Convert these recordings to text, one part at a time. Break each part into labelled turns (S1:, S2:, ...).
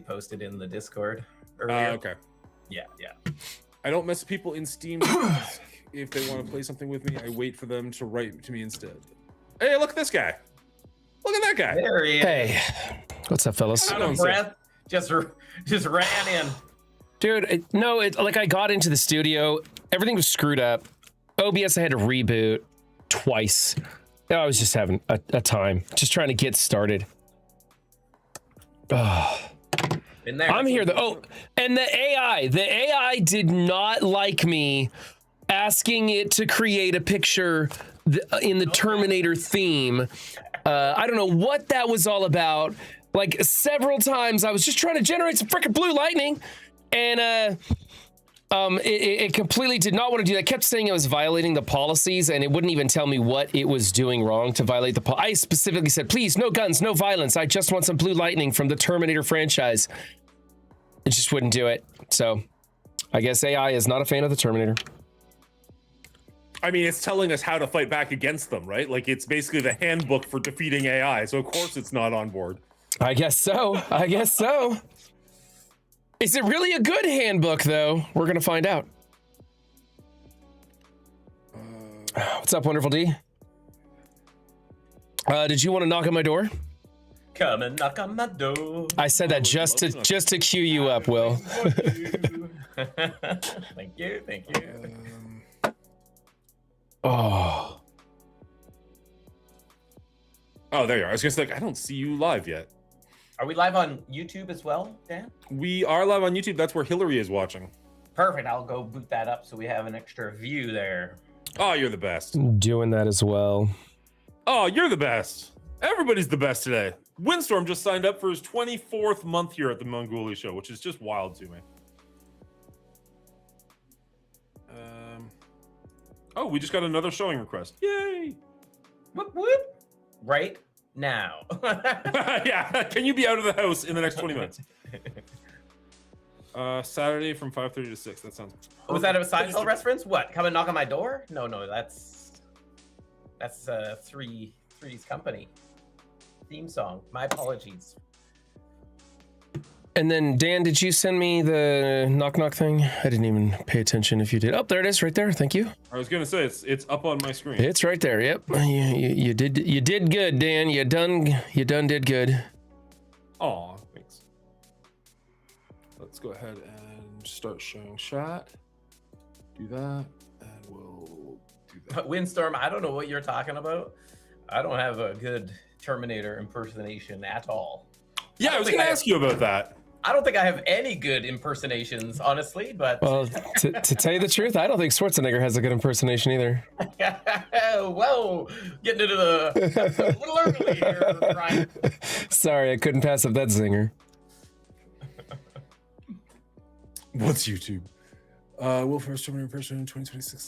S1: posted in the Discord earlier.
S2: Okay.
S1: Yeah.
S2: I don't mess with people in Steam. If they want to play something with me, I wait for them to write to me instead. Hey, look at this guy. Look at that guy.
S1: There he is.
S3: Hey, what's up, fellas?
S1: Out of breath, just ran in.
S3: Dude, like I got into the studio, everything was screwed up. OBS, I had to reboot twice. I was just having a time, just trying to get started. I'm here though. Oh, and the AI did not like me asking it to create a picture in the Terminator theme. I don't know what that was all about. Like several times I was just trying to generate some freaking blue lightning, and it completely did not want to do that. It kept saying I was violating the policies, and it wouldn't even tell me what it was doing wrong to violate the I specifically said, please, no guns, no violence. I just want some blue lightning from the Terminator franchise. It just wouldn't do it. So I guess AI is not a fan of the Terminator.
S2: I mean, it's telling us how to fight back against them, right? Like, it's basically the handbook for defeating AI, so of course it's not on board.
S3: I guess so. Is it really a good handbook, though? We're going to find out. What's up, Wonderful D? Did you want to knock on my door?
S1: Come and knock on my door.
S3: I said that just to cue you up, Will.
S1: Thank you.
S2: Oh, there you are. I was gonna say, like, I don't see you live yet.
S1: Are we live on YouTube as well, Dan?
S2: We are live on YouTube. That's where Hillary is watching.
S1: Perfect. I'll go boot that up so we have an extra view there.
S2: Oh, you're the best.
S3: Doing that as well.
S2: Oh, you're the best. Everybody's the best today. Windstorm just signed up for his 24th month here at the Mongoli Show, which is just wild to me. Oh, we just got another showing request. Yay!
S1: Whoop, whoop. Right now.
S2: Yeah, can you be out of the house in the next 20 minutes? Saturday from 5:30 to 6. That sounds perfect.
S1: Was that a Seinfeld reference? What? Come and knock on my door? No, that's Three's Company theme song. My apologies.
S3: And then, Dan, did you send me the knock knock thing? I didn't even pay attention if you did. Oh, there it is, right there. Thank you.
S2: I was gonna say it's up on my screen.
S3: It's right there. Yep. You did good, Dan. You done did good.
S2: Aw, thanks. Let's go ahead and start showing chat. Do that, and we'll do that.
S1: Windstorm, I don't know what you're talking about. I don't have a good Terminator impersonation at all.
S2: Yeah, I was gonna ask you about that.
S1: I don't think I have any good impersonations, honestly, but...
S3: Well, to tell you the truth, I don't think Schwarzenegger has a good impersonation either.
S1: Whoa, getting into the... a little early here, Ryan.
S3: Sorry, I couldn't pass up that zinger.
S2: What's YouTube? Will first Terminator impersonation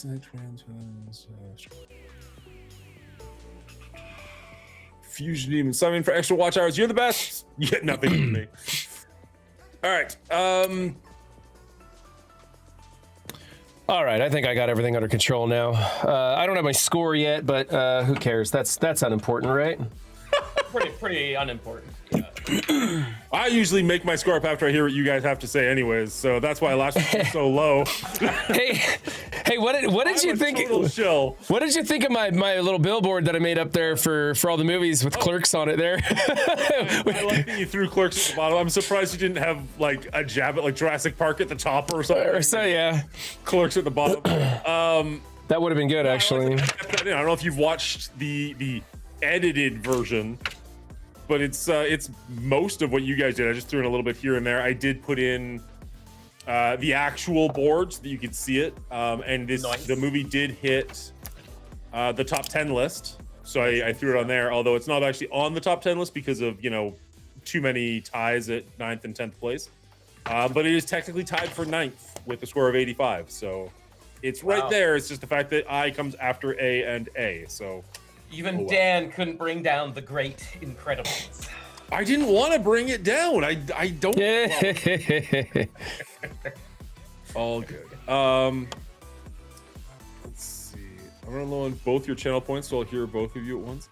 S2: in 2026. Fusion Demon, summon for extra watch hours. You're the best. You get nothing from me. All right.
S3: All right, I think I got everything under control now. I don't have my score yet, but who cares? That's unimportant, right?
S1: pretty unimportant. Yeah.
S2: I usually make my score up after I hear what you guys have to say anyways, so that's why last week was so low.
S3: Hey, what did you think? What did you think of my little billboard that I made up there for all the movies with Clerks on it there?
S2: I like that you threw Clerks at the bottom. I'm surprised you didn't have like a jab at like Jurassic Park at the top or something.
S3: Or so, yeah.
S2: Clerks at the bottom.
S3: That would have been good, actually.
S2: I don't know if you've watched the edited version, but it's most of what you guys did. I just threw in a little bit here and there. I did put in the actual board so that you could see it, and the movie did hit the top 10 list, so I threw it on there, although it's not actually on the top 10 list because of too many ties at 9th and 10th place, but it is technically tied for 9th with a score of 85, so it's right there. It's just the fact that I comes after A and A, so
S1: even Dan couldn't bring down the Great Incredibles.
S2: I didn't want to bring it down. I don't. All good. Let's see. I'm running low on both your channel points, so I'll hear both of you at once.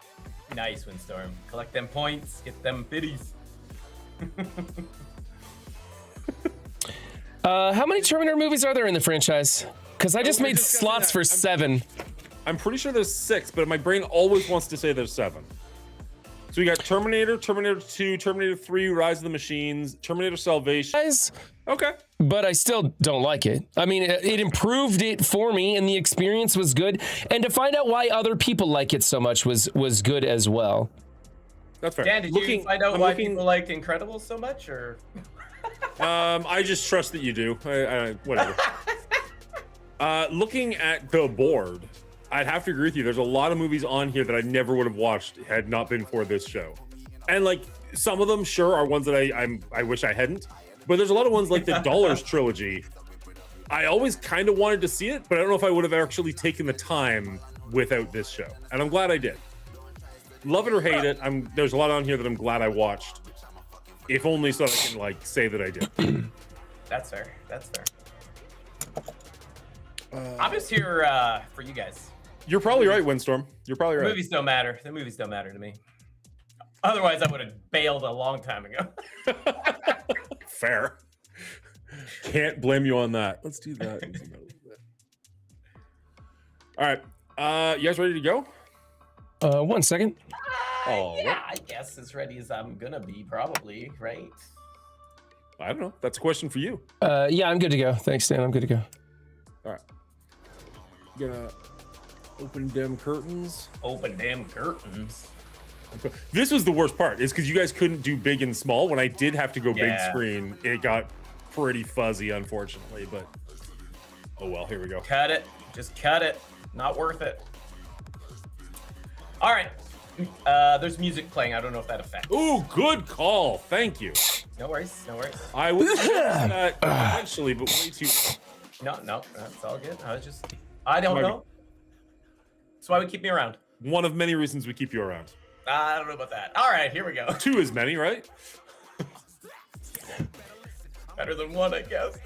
S1: Nice, Windstorm. Collect them points. Get them biddies.
S3: How many Terminator movies are there in the franchise? Because I just made slots for 7.
S2: I'm pretty sure there's 6, but my brain always wants to say there's 7. So we got Terminator, Terminator 2, Terminator 3, Rise of the Machines, Terminator Salvation. Okay.
S3: But I still don't like it. I mean, it improved it for me, and the experience was good. And to find out why other people like it so much was good as well.
S2: That's fair.
S1: Dan, did you find out why people liked Incredibles so much, or?
S2: I just trust that you do. Whatever. Looking at the board, I'd have to agree with you. There's a lot of movies on here that I never would have watched had not been for this show. And like some of them, sure, are ones that I wish I hadn't. But there's a lot of ones like the Dollars trilogy. I always kind of wanted to see it, but I don't know if I would have actually taken the time without this show. And I'm glad I did. Love it or hate it, there's a lot on here that I'm glad I watched. If only so I can like say that I did.
S1: That's fair. That's fair. I'm just here for you guys.
S2: You're probably right, Windstorm. You're probably right.
S1: The movies don't matter. The movies don't matter to me. Otherwise, I would have bailed a long time ago.
S2: Fair. Can't blame you on that. Let's do that. All right. You guys ready to go?
S3: 1 second.
S1: Yeah, I guess as ready as I'm gonna be, probably, right?
S2: I don't know. That's a question for you.
S3: Yeah, I'm good to go. Thanks, Dan. I'm good to go.
S2: All right. Gonna open them curtains.
S1: Open damn curtains.
S2: This was the worst part, is because you guys couldn't do big and small. When I did have to go big screen, it got pretty fuzzy, unfortunately. But oh well, here we go.
S1: Cut it. Just cut it. Not worth it. All right. There's music playing. I don't know if that affects.
S2: Ooh, good call. Thank you.
S1: No worries. No worries.
S2: I would that eventually, but way too long.
S1: No, that's all good. I don't know. That's why we keep me around.
S2: One of many reasons we keep you around.
S1: I don't know about that. All right, here we go.
S2: 2 is many, right?
S1: Better than 1, I guess.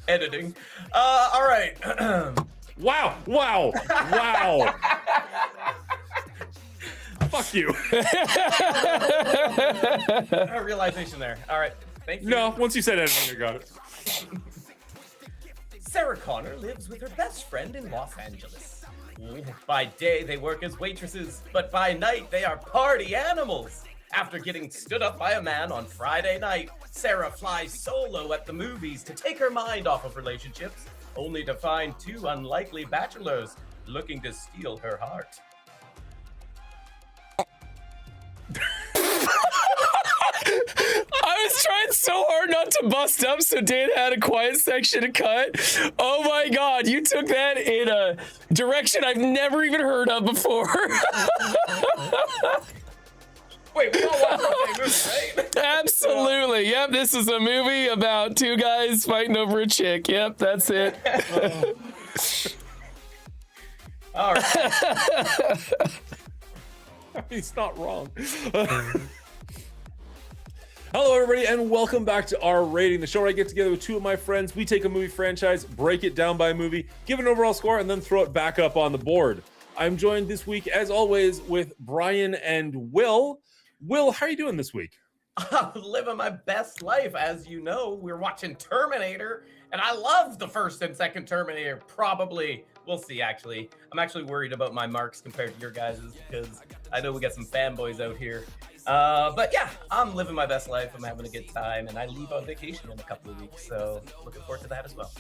S1: Editing. All right.
S2: Wow. Fuck you.
S1: Realization there. All right. Thank you.
S2: No, once you said editing, I got it.
S1: Sarah Connor lives with her best friend in Los Angeles. By day, they work as waitresses, but by night, they are party animals. After getting stood up by a man on Friday night, Sarah flies solo at the movies to take her mind off of relationships, only to find 2 unlikely bachelors looking to steal her heart.
S3: I was trying so hard not to bust up, so Dan had a quiet section to cut. Oh my God, you took that in a direction I've never even heard of before.
S1: Wait, we all watched the same movie, right?
S3: Absolutely. Yep, this is a movie about 2 guys fighting over a chick. Yep, that's it.
S1: All right.
S2: He's not wrong. Hello, everybody, and welcome back to Our Rating, the show where I get together with 2 of my friends. We take a movie franchise, break it down by movie, give an overall score, and then throw it back up on the board. I'm joined this week, as always, with Brian and Will. Will, how are you doing this week?
S1: I'm living my best life. As you know, we're watching Terminator, and I love the first and second Terminator. Probably, we'll see, actually. I'm actually worried about my marks compared to your guys's, because I know we got some fanboys out here. But yeah, I'm living my best life. I'm having a good time, and I leave on vacation in a couple of weeks, so looking forward to that as well.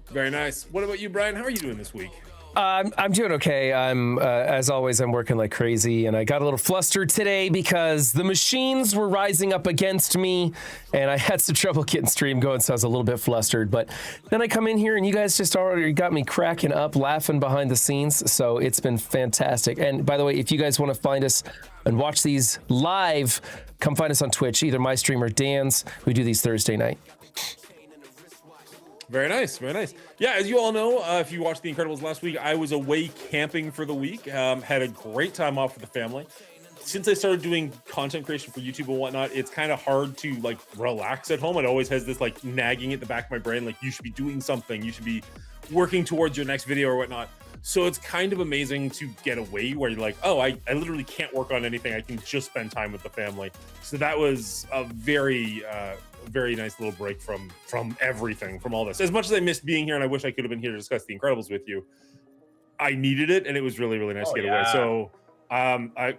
S2: Very nice. What about you, Brian? How are you doing this week?
S3: I'm doing okay. I'm as always, I'm working like crazy, and I got a little flustered today because the machines were rising up against me, and I had some trouble getting stream going, so I was a little bit flustered. But then I come in here, and you guys just already got me cracking up, laughing behind the scenes. So it's been fantastic. And by the way, if you guys want to find us and watch these live, come find us on Twitch, either my stream or Dan's. We do these Thursday night.
S2: Very nice, very nice. Yeah, as you all know, if you watched The Incredibles last week, I was away camping for the week. Had a great time off with the family. Since I started doing content creation for YouTube and whatnot, it's kind of hard to like relax at home. It always has this like nagging at the back of my brain, like you should be doing something, you should be working towards your next video or whatnot. So it's kind of amazing to get away where you're like, oh, I literally can't work on anything. I can just spend time with the family. So that was a very very nice little break from everything, from all this. As much as I missed being here, and I wish I could have been here to discuss The Incredibles with you, I needed it, and it was really, really nice to get away. So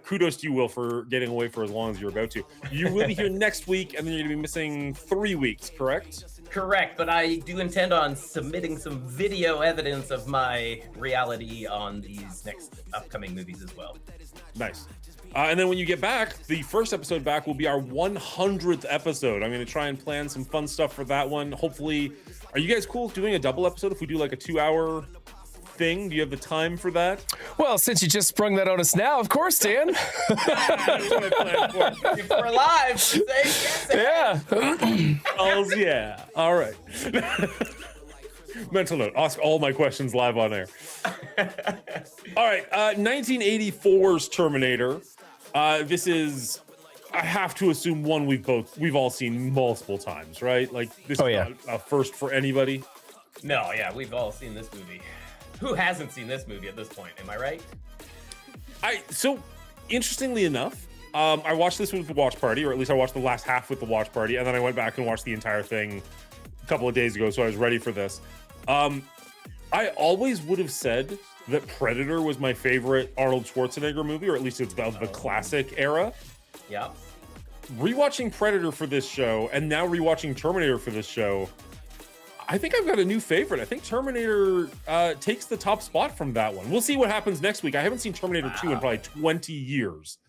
S2: kudos to you, Will, for getting away for as long as you're about to. You will be here next week, and then you're going to be missing 3 weeks, correct?
S1: Correct, but I do intend on submitting some video evidence of my reality on these next upcoming movies as well.
S2: Nice. And then when you get back, the first episode back will be our 100th episode. I'm going to try and plan some fun stuff for that one. Hopefully, are you guys cool doing a double episode if we do like a 2-hour thing? Do you have the time for that?
S3: Well, since you just sprung that on us now, of course, Dan.
S2: That's what I planned for.
S1: If we're live, say yes.
S3: Yeah.
S2: Hells yeah. All right. Mental note, ask all my questions live on air. All right, 1984's Terminator. This is, I have to assume, one we've all seen multiple times, right? Like this is not a first for anybody.
S1: No, yeah, we've all seen this movie. Who hasn't seen this movie at this point? Am I right?
S2: So interestingly enough, I watched this with the watch party, or at least I watched the last half with the watch party, and then I went back and watched the entire thing a couple of days ago, so I was ready for this. I always would have said that Predator was my favorite Arnold Schwarzenegger movie, or at least it's of the classic era.
S1: Yeah.
S2: Rewatching Predator for this show, and now rewatching Terminator for this show, I think I've got a new favorite. I think Terminator takes the top spot from that one. We'll see what happens next week. I haven't seen Terminator 2 in probably 20 years.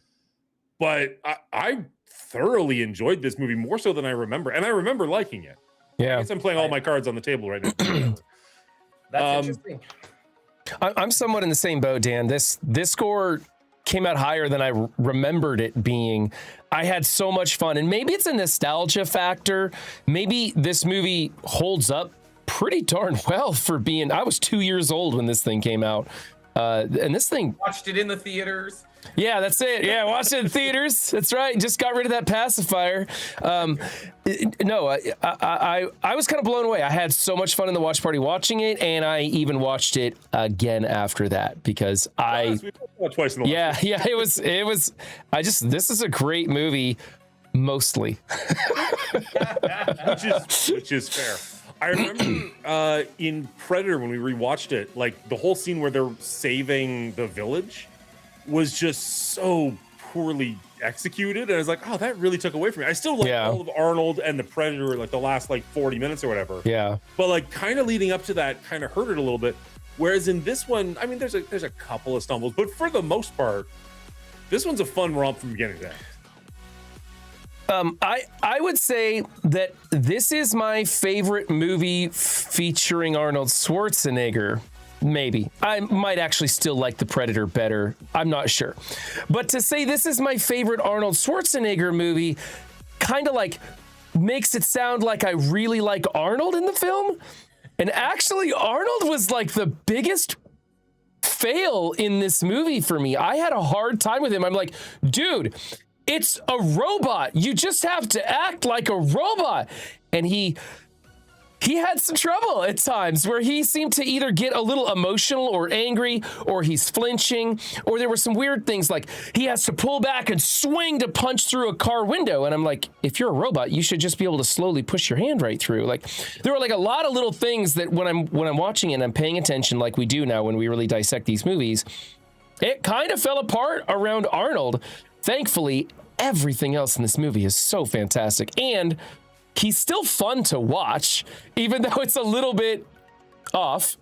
S2: But I thoroughly enjoyed this movie, more so than I remember. And I remember liking it.
S3: Yeah.
S2: I guess I'm playing all my cards on the table right now.
S1: That's interesting.
S3: I'm somewhat in the same boat, Dan. This score came out higher than I remembered it being. I had so much fun, and maybe it's a nostalgia factor. Maybe this movie holds up pretty darn well for being. I was 2 years old when this thing came out, and this thing
S1: Watched it in the theaters.
S3: Yeah, that's it. Yeah, watched it in theaters. That's right. Just got rid of that pacifier. No, I was kind of blown away. I had so much fun in the watch party watching it, and I even watched it again after that because
S2: twice in the
S3: it was. This is a great movie, mostly.
S2: which is fair. I remember in Predator when we rewatched it, like the whole scene where they're saving the village was just so poorly executed, and I was like, oh, that really took away from me. I still like all of Arnold and the Predator, like the last 40 minutes or whatever.
S3: Yeah.
S2: But like kind of leading up to that kind of hurt it a little bit. Whereas in this one, I mean, there's a couple of stumbles, but for the most part, this one's a fun romp from beginning to end.
S3: I would say that this is my favorite movie featuring Arnold Schwarzenegger. Maybe. I might actually still like The Predator better. I'm not sure. But to say this is my favorite Arnold Schwarzenegger movie kind of like makes it sound like I really like Arnold in the film. And actually, Arnold was like the biggest fail in this movie for me. I had a hard time with him. I'm like, dude, it's a robot. You just have to act like a robot. And he had some trouble at times where he seemed to either get a little emotional or angry, or he's flinching, or there were some weird things like he has to pull back and swing to punch through a car window. And I'm like, if you're a robot, you should just be able to slowly push your hand right through. Like there were like a lot of little things that when I'm watching it and I'm paying attention like we do now when we really dissect these movies, it kind of fell apart around Arnold. Thankfully, everything else in this movie is so fantastic. And he's still fun to watch, even though it's a little bit off.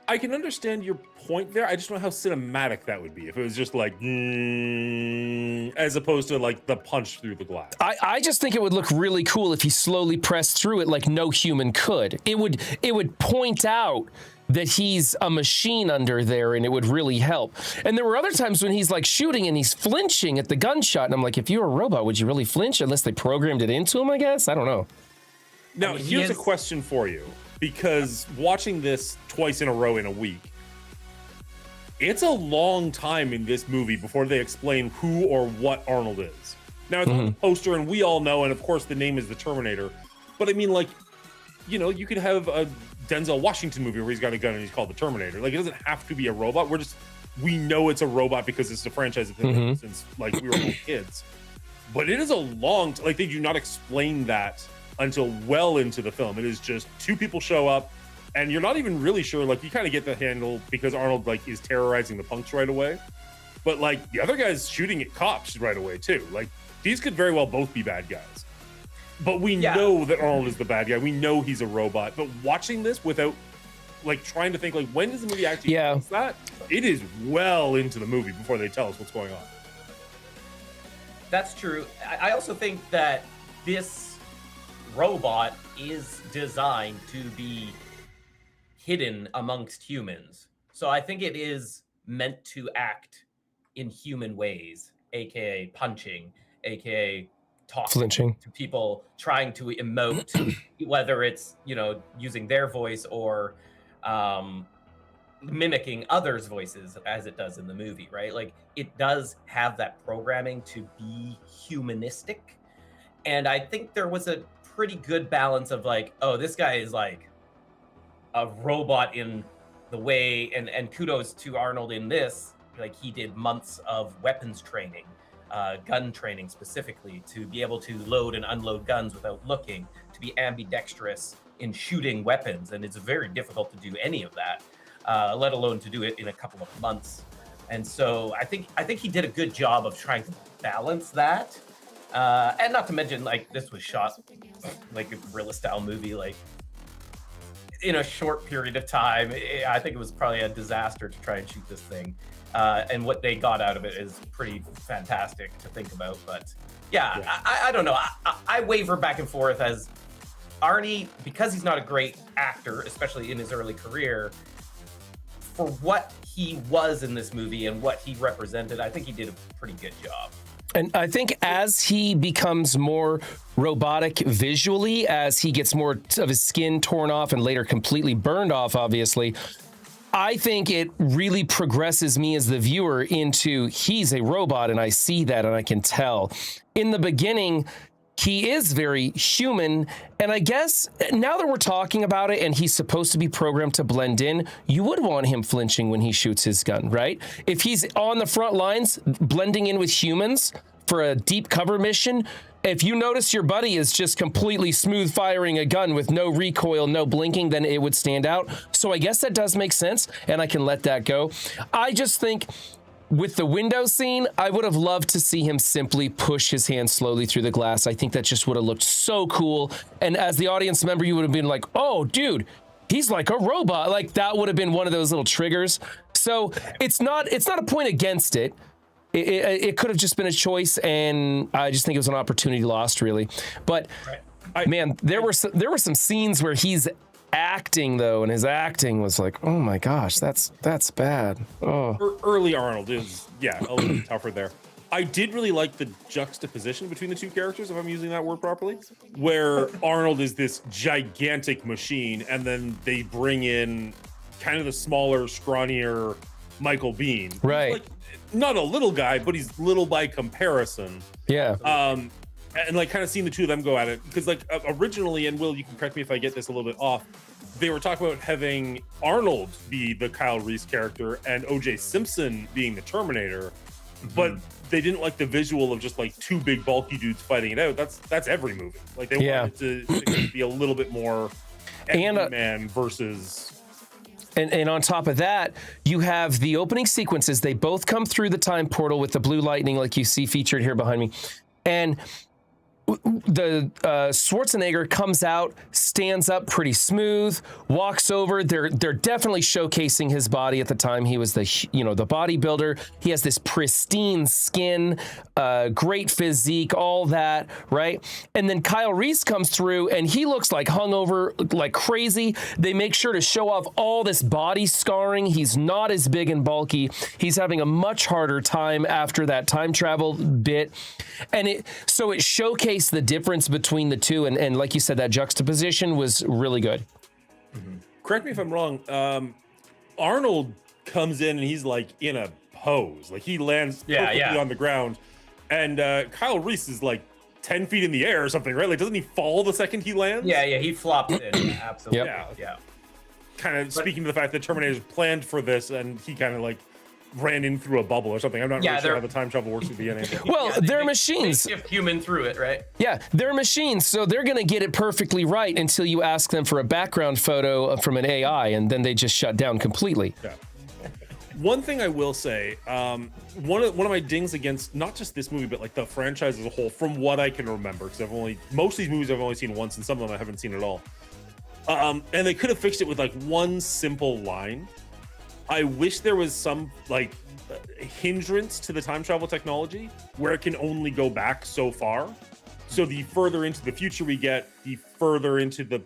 S2: I can understand your point there. I just don't know how cinematic that would be if it was just like, as opposed to like the punch through the glass.
S3: I just think it would look really cool if he slowly pressed through it like no human could. It would point out that he's a machine under there, and it would really help. And there were other times when he's like shooting and he's flinching at the gunshot, and I'm like, if you were a robot, would you really flinch? Unless they programmed it into him, I guess. I don't know.
S2: Now, here's a question for you, because watching this twice in a row in a week, it's a long time in this movie before they explain who or what Arnold is. Now, it's on the poster, and we all know, and of course the name is the Terminator, but I mean, like, you know, you could have a Denzel Washington movie where he's got a gun and he's called the Terminator. Like, it doesn't have to be a robot. We know it's a robot because it's a franchise that's been since like we were little kids. but it is a long, like they do not explain that until well into the film. It is just two people show up and you're not even really sure, like you kind of get the handle because Arnold like is terrorizing the punks right away. But like the other guy's shooting at cops right away too. Like these could very well both be bad guys. But we know that Arnold is the bad guy. We know he's a robot. But watching this without like trying to think like when does the movie actually tell us that? It is well into the movie before they tell us what's going on.
S1: That's true. I also think that this robot is designed to be hidden amongst humans. So I think it is meant to act in human ways, aka punching, aka talking
S3: Flinching
S1: to people, trying to emote, whether it's, you know, using their voice or mimicking others' voices as it does in the movie, right? Like it does have that programming to be humanistic. And I think there was a pretty good balance of like, oh, this guy is like a robot in the way, and kudos to Arnold in this, like he did months of weapons training, gun training specifically, to be able to load and unload guns without looking, to be ambidextrous in shooting weapons. And it's very difficult to do any of that, let alone to do it in a couple of months. And so I think he did a good job of trying to balance that. And not to mention, like, this was shot like a guerrilla style movie, like in a short period of time. I think it was probably a disaster to try and shoot this thing. And what they got out of it is pretty fantastic to think about. But yeah. I don't know. I waver back and forth as Arnie, because he's not a great actor, especially in his early career, for what he was in this movie and what he represented, I think he did a pretty good job.
S3: And I think as he becomes more robotic visually, as he gets more of his skin torn off and later completely burned off, obviously, I think it really progresses me as the viewer into he's a robot, and I see that and I can tell. In the beginning, he is very human, and I guess now that we're talking about it and he's supposed to be programmed to blend in, you would want him flinching when he shoots his gun, right? If he's on the front lines blending in with humans for a deep cover mission, if you notice your buddy is just completely smooth firing a gun with no recoil, no blinking, then it would stand out. So I guess that does make sense, and I can let that go. I just think with the window scene, I would have loved to see him simply push his hand slowly through the glass. I think that just would have looked so cool. And as the audience member, you would have been like, oh, dude, he's like a robot. Like that would have been one of those little triggers. So it's not a point against it. It could have just been a choice, and I just think it was an opportunity lost, really. But man, there were some scenes where he's acting though, and his acting was like, oh my gosh, that's bad. Oh,
S2: early Arnold is a little tougher there. I did really like the juxtaposition between the two characters, if I'm using that word properly, where Arnold is this gigantic machine, and then they bring in kind of the smaller, scrawnier Michael Biehn.
S3: Right.
S2: Like, not a little guy, but he's little by comparison.
S3: Yeah.
S2: And like kind of seeing the two of them go at it, because like originally, and Will, you can correct me if I get this a little bit off, they were talking about having Arnold be the Kyle Reese character and O.J. Simpson being the Terminator, but they didn't like the visual of just like two big bulky dudes fighting it out. That's every movie. Like they wanted to be a little bit more man versus.
S3: And on top of that, you have the opening sequences. They both come through the time portal with the blue lightning, like you see featured here behind me. And the Schwarzenegger comes out, stands up pretty smooth, walks over. They're definitely showcasing his body at the time. He was the bodybuilder. He has this pristine skin, great physique, all that, right? And then Kyle Reese comes through, and he looks like hungover, like crazy. They make sure to show off all this body scarring. He's not as big and bulky. He's having a much harder time after that time travel bit, and it showcased the difference between the two, and like you said, that juxtaposition was really good.
S2: Correct me if I'm wrong. Arnold comes in and he's like in a pose, like he lands perfectly on the ground, and Kyle Reese is like 10 feet in the air or something, right? Like doesn't he fall the second he lands?
S1: Yeah, he flopped in. Absolutely.
S2: Yeah. Kind of speaking to the fact that Terminator's planned for this, and he kind of like ran in through a bubble or something. I'm not
S1: Yeah,
S2: really sure
S1: they're-
S2: how the time travel works with the NA.
S3: Well, they're machines.
S1: They shift human through it, right?
S3: Yeah, they're machines, so they're going to get it perfectly right until you ask them for a background photo from an AI, and then they just shut down completely.
S2: Yeah. One thing I will say, one of my dings against not just this movie, but like the franchise as a whole, from what I can remember, because most of these movies I've only seen once, and some of them I haven't seen at all. And they could have fixed it with like one simple line. I wish there was some like hindrance to the time travel technology where it can only go back so far. So the further into the future we get, the further into the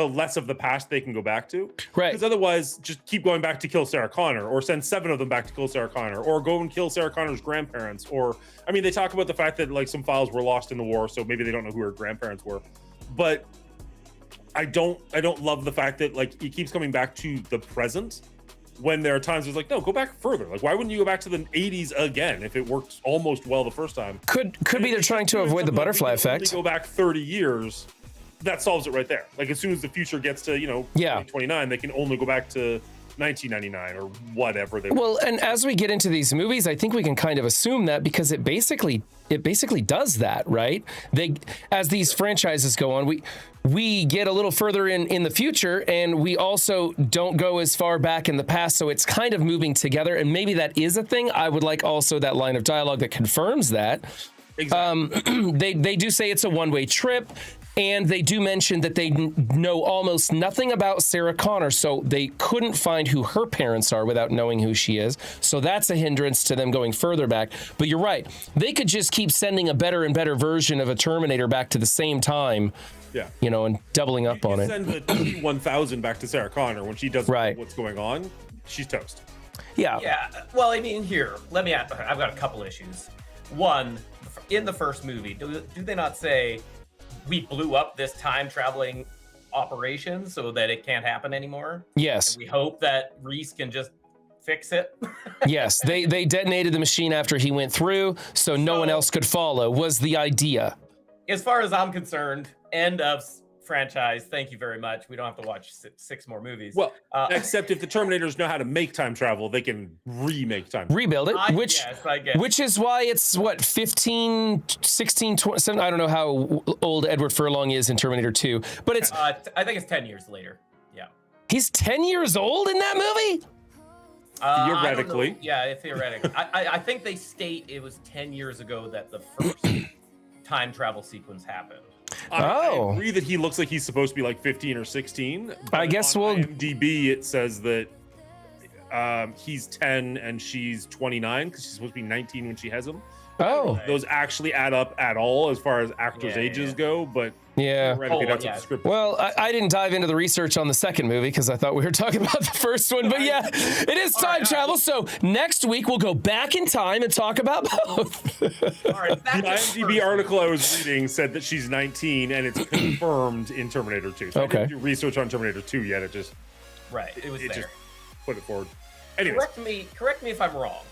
S2: less of the past they can go back to.
S3: Right.
S2: Because otherwise, just keep going back to kill Sarah Connor, or send 7 of them back to kill Sarah Connor, or go and kill Sarah Connor's grandparents. Or, I mean, they talk about the fact that like some files were lost in the war, so maybe they don't know who her grandparents were. But I don't love the fact that like it keeps coming back to the present when there are times it's like, no, go back further. Like, why wouldn't you go back to the 80s again if it worked almost well the first time?
S3: Could be they're trying to avoid the butterfly effect.
S2: Go back 30 years. That solves it right there. Like as soon as the future gets to 2029, they can only go back to 1999 or whatever they.
S3: Well, and as we get into these movies, I think we can kind of assume that because it basically does that, right? As these franchises go on, we get a little further in the future, and we also don't go as far back in the past, so it's kind of moving together, and maybe that is a thing. I would like also that line of dialogue that confirms that.
S2: Exactly.
S3: They do say it's a one-way trip. And they do mention that they know almost nothing about Sarah Connor, so they couldn't find who her parents are without knowing who she is. So that's a hindrance to them going further back. But you're right. They could just keep sending a better and better version of a Terminator back to the same time, and doubling up on it.
S2: Send the T-1000 back to Sarah Connor when she doesn't know what's going on. She's toast.
S3: Yeah.
S1: Yeah. Well, I mean, I've got a couple issues. One, in the first movie, do they not say, we blew up this time traveling operation so that it can't happen anymore?
S3: Yes.
S1: And we hope that Reese can just fix it.
S3: Yes, they detonated the machine after he went through, so no one else could follow, was the idea.
S1: As far as I'm concerned, end of franchise. Thank you very much. We don't have to watch 6 more movies.
S2: Well, except if the Terminators know how to make time travel, they can remake time.
S3: Rebuild it,
S1: I guess.
S3: Which is why it's, 15, 16, 20, I don't know how old Edward Furlong is in Terminator 2, but it's...
S1: I think it's 10 years later. Yeah.
S3: He's 10 years old in that movie?
S2: Theoretically.
S1: Yeah, theoretically. I think they state it was 10 years ago that the first time travel sequence happened.
S2: I agree that he looks like he's supposed to be like 15 or 16.
S3: I guess
S2: on IMDb it says that he's 10 and she's 29 because she's supposed to be 19 when she has him.
S3: Oh,
S2: those actually add up at all as far as actors' ages go, but theoretically that's what the script.
S3: Well, I didn't dive into the research on the second movie because I thought we were talking about the first one, but yeah, it is time travel. So next week we'll go back in time and talk about both.
S1: All right,
S2: the IMDb article I was reading said that she's 19 and it's confirmed in Terminator 2. So I didn't do research on Terminator 2 yet. It just just put it forward. Anyways.
S1: Correct me if I'm wrong.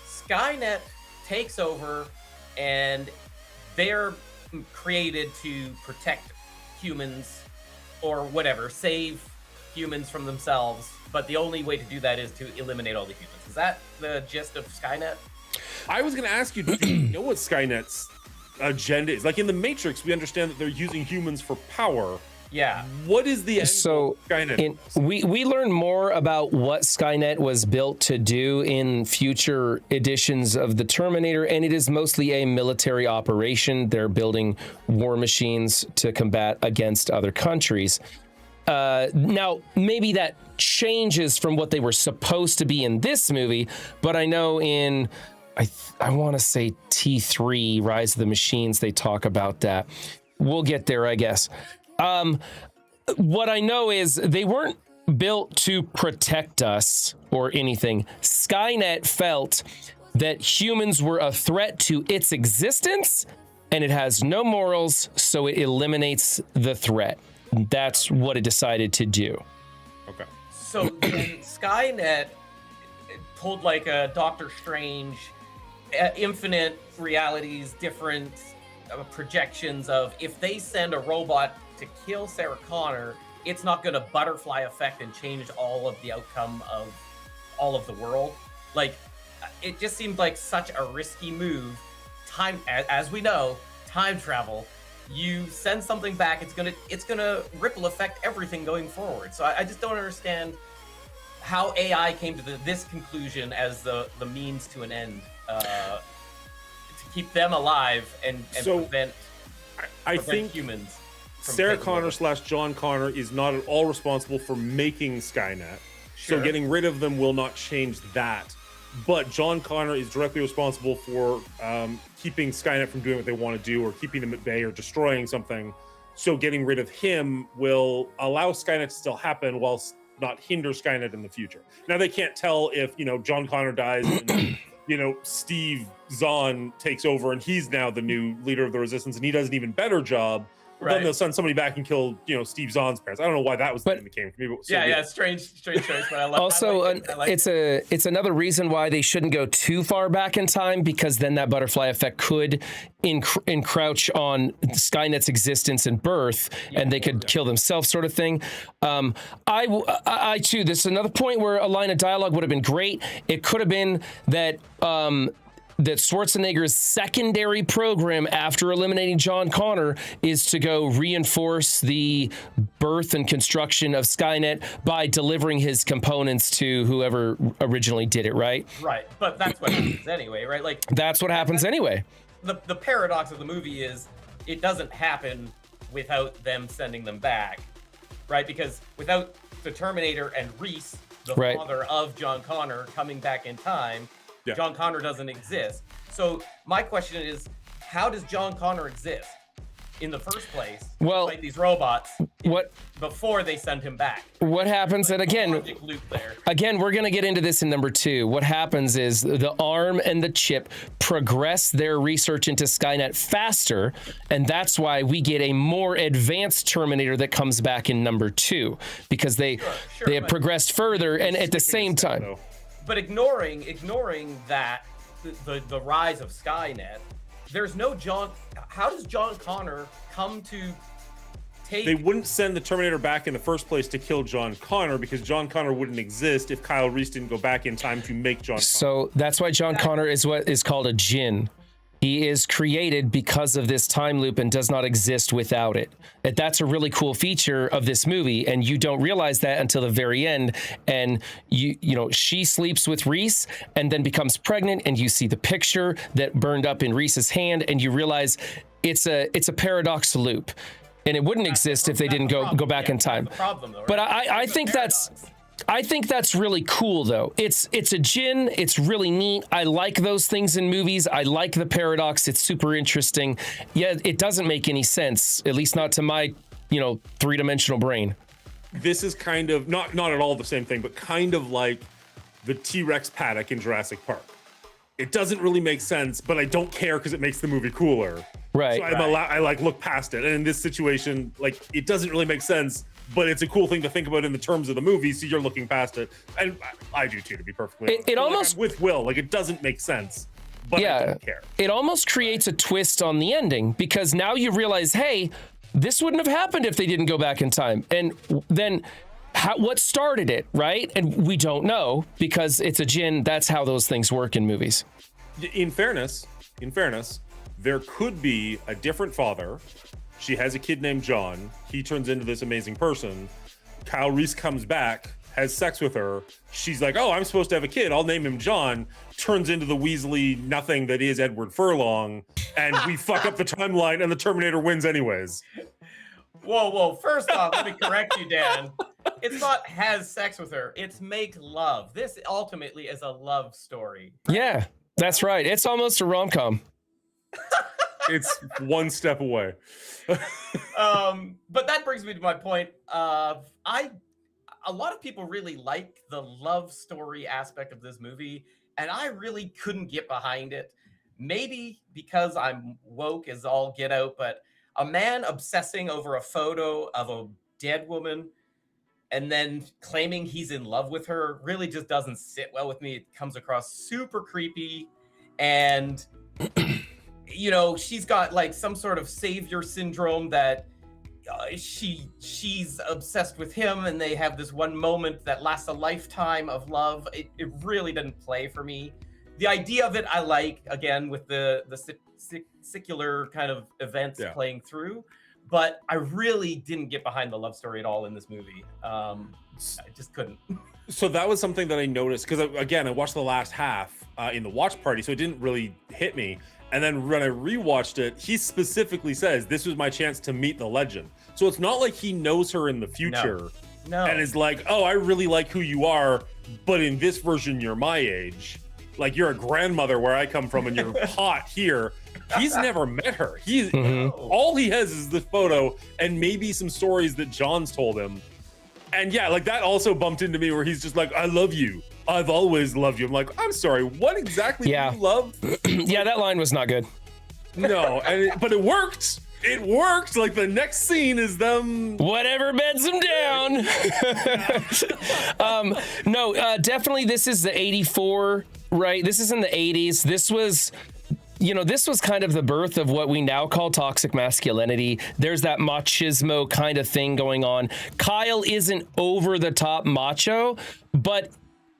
S1: Skynet takes over, and they're created to protect humans or whatever, save humans from themselves, but the only way to do that is to eliminate all the humans. Is that the gist of Skynet?
S2: I was going to ask you, do you know what Skynet's agenda is? Like in the Matrix, we understand that they're using humans for power.
S1: Yeah.
S2: What is the end
S3: so
S2: of Skynet?
S3: We learn more about what Skynet was built to do in future editions of the Terminator, and it is mostly a military operation. They're building war machines to combat against other countries. Now, maybe that changes from what they were supposed to be in this movie, but I know in, I want to say T3, Rise of the Machines, they talk about that. We'll get there, I guess. What I know is they weren't built to protect us or anything. Skynet felt that humans were a threat to its existence, and it has no morals, so it eliminates the threat. That's what it decided to do.
S2: Okay.
S1: So then Skynet pulled like a Doctor Strange, infinite realities, different projections of if they send a robot to kill Sarah Connor, it's not going to butterfly effect and change all of the outcome of all of the world. Like, it just seemed like such a risky move. As we know, time travel. You send something back, it's gonna ripple affect everything going forward. So I just don't understand how AI came to this conclusion as the means to an end, to keep them alive and prevent
S2: I think
S1: humans.
S2: Sarah Connor / John Connor is not at all responsible for making Skynet.
S1: Sure.
S2: So getting rid of them will not change that. But John Connor is directly responsible for keeping Skynet from doing what they want to do, or keeping them at bay, or destroying something. So getting rid of him will allow Skynet to still happen whilst not hinder Skynet in the future. Now, they can't tell if, John Connor dies and, Steve Zahn takes over and he's now the new leader of the resistance and he does an even better job.
S1: Right.
S2: Then they'll send somebody back and kill, Steve Zahn's parents. I don't know why that was the thing that came from me. But
S1: yeah, strange choice. But I like.
S3: Also,
S1: I like it.
S3: it's another reason why they shouldn't go too far back in time, because then that butterfly effect could encroach on Skynet's existence and birth, and they could kill themselves, sort of thing. I too. This is another point where a line of dialogue would have been great. It could have been that. That Schwarzenegger's secondary program after eliminating John Connor is to go reinforce the birth and construction of Skynet by delivering his components to whoever originally did it, right?
S1: Right, but that's what happens anyway, right? Like,
S3: that's what happens anyway.
S1: The paradox of the movie is it doesn't happen without them sending them back, right? Because without the Terminator and Reese, the father of John Connor, coming back in time, John Connor doesn't exist. So my question is, how does John Connor exist in the first place?
S3: Well,
S1: like these robots, before they send him back?
S3: What happens? And again, we're going to get into this in number 2. What happens is the ARM and the chip progress their research into Skynet faster, and that's why we get a more advanced Terminator that comes back in number 2, because they have progressed further, and at the same time.
S1: But ignoring that, the rise of Skynet, there's no John. How does John Connor come to take?
S2: They wouldn't send the Terminator back in the first place to kill John Connor, because John Connor wouldn't exist if Kyle Reese didn't go back in time to make John Connor.
S3: So that's why John Connor is what is called a Jinn. He is created because of this time loop and does not exist without it. And that's a really cool feature of this movie, and you don't realize that until the very end. And she sleeps with Reese and then becomes pregnant, and you see the picture that burned up in Reese's hand, and you realize it's a paradox loop, and it wouldn't exist if they didn't go back in time.
S1: Problem, though, right?
S3: But I think that's really cool, though. It's a Jinn. It's really neat. I like those things in movies. I like the paradox. It's super interesting. Yeah, it doesn't make any sense, at least not to my, three-dimensional brain.
S2: This is kind of not at all the same thing, but kind of like the T-Rex paddock in Jurassic Park. It doesn't really make sense, but I don't care because it makes the movie cooler.
S3: Right.
S2: So I look past it. And in this situation, it doesn't really make sense, but it's a cool thing to think about in the terms of the movie, so you're looking past it. And I do too, to be perfectly honest.
S3: It almost,
S2: I'm with Will, it doesn't make sense, but I don't care. It
S3: almost creates a twist on the ending, because now you realize, hey, this wouldn't have happened if they didn't go back in time. And then what started it, right? And we don't know, because it's a Jinn. That's how those things work in movies.
S2: In fairness, there could be a different father. She has a kid named John. He turns into this amazing person. Kyle Reese comes back, has sex with her. She's like, oh, I'm supposed to have a kid. I'll name him John. Turns into the Weasley nothing that is Edward Furlong. And we fuck up the timeline, and the Terminator wins anyways.
S1: Whoa. First off, let me correct you, Dan. It's not has sex with her. It's make love. This ultimately is a love story.
S3: Yeah, that's right. It's almost a rom-com.
S2: It's one step away.
S1: But that brings me to my point of a lot of people really like the love story aspect of this movie, and I really couldn't get behind it. Maybe because I'm woke as all get out, but a man obsessing over a photo of a dead woman and then claiming he's in love with her really just doesn't sit well with me. It comes across super creepy, and she's got some sort of savior syndrome that she's obsessed with him, and they have this one moment that lasts a lifetime of love. It really didn't play for me. The idea of it I like, again, with the secular kind of events playing through, but I really didn't get behind the love story at all in this movie. I just couldn't.
S2: So that was something that I noticed, because again, I watched the last half in the watch party, so it didn't really hit me. And then when I rewatched it, he specifically says, this was my chance to meet the legend. So it's not like he knows her in the future and is like, oh, I really like who you are, but in this version, you're my age. Like, you're a grandmother where I come from and you're hot here. He's never met her. All he has is this photo and maybe some stories that John's told him. And yeah, like that also bumped into me where he's just like, I love you. I've always loved you. I'm like, I'm sorry, what exactly do you love?
S3: Yeah, that line was not good.
S2: No, but it worked. It worked. Like, the next scene is them.
S3: Whatever beds them down. Definitely this is the 84, right? This is in the 80s. This was kind of the birth of what we now call toxic masculinity. There's that machismo kind of thing going on. Kyle isn't over the top macho, but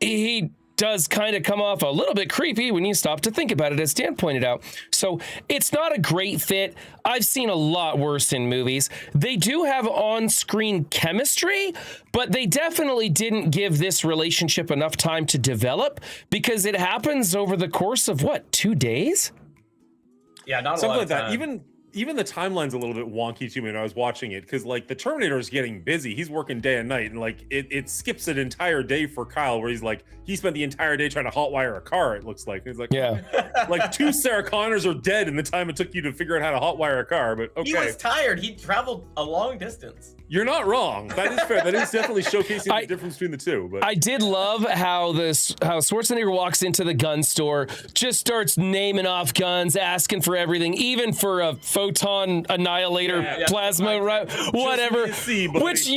S3: he does kind of come off a little bit creepy when you stop to think about it, as Dan pointed out. So it's not a great fit. I've seen a lot worse in movies. They do have on-screen chemistry, but they definitely didn't give this relationship enough time to develop, because it happens over the course of, 2 days?
S1: Yeah, not
S2: something
S1: a lot
S2: like that.
S1: Time.
S2: Even the timeline's a little bit wonky to me when I was watching it, because like the Terminator is getting busy. He's working day and night, and like it skips an entire day for Kyle, where he's like, he spent the entire day trying to hotwire a car. It looks like it's like, like 2 Sarah Connors are dead in the time it took you to figure out how to hotwire a car. But okay,
S1: he was tired. He traveled a long distance.
S2: You're not wrong. That is fair. That is definitely showcasing the difference between the two. But
S3: I did love how Schwarzenegger walks into the gun store, just starts naming off guns, asking for everything, even for a photon annihilator plasma, right? Whatever. Which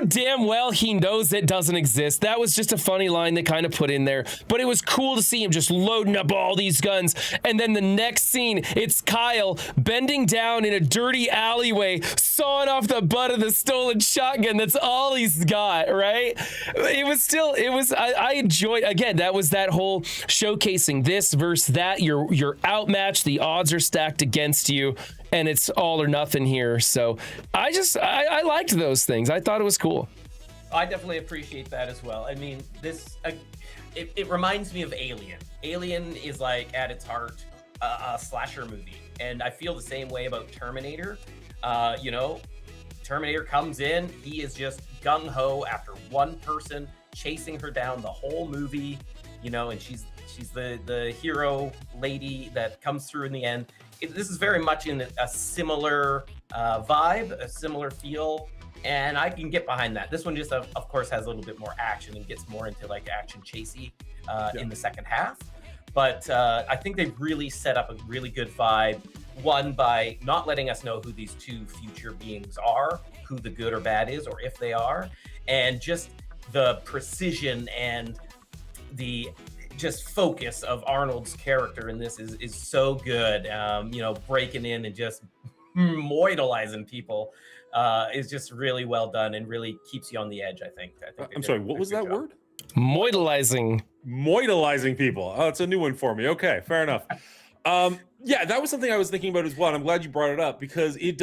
S3: damn well he knows it doesn't exist. That was just a funny line they kind of put in there. But it was cool to see him just loading up all these guns. And then the next scene, it's Kyle bending down in a dirty alleyway, sawing off the butt of the stolen shotgun. That's all he's got, right? I enjoyed, again, that was that whole showcasing this versus that. You're outmatched, the odds are stacked against you, and it's all or nothing here. So I liked those things. I thought it was cool.
S1: I definitely appreciate that as well. I mean, it reminds me of Alien. Alien is like at its heart a slasher movie, and I feel the same way about Terminator. Terminator comes in, he is just gung-ho after one person, chasing her down the whole movie, and she's the hero lady that comes through in the end. This is very much in a similar vibe, a similar feel, and I can get behind that. This one just, of course, has a little bit more action and gets more into like action chasey in the second half. But I think they really set up a really good vibe. One, by not letting us know who these 2 future beings are, who the good or bad is, or if they are, and just the precision and the just focus of Arnold's character in this is so good. Breaking in and just moidalizing people is just really well done and really keeps you on the edge, I think.
S2: I'm sorry, what was that word?
S3: Moidalizing
S2: people. Oh, it's a new one for me. Okay, fair enough. Yeah, that was something I was thinking about as well. And I'm glad you brought it up, because it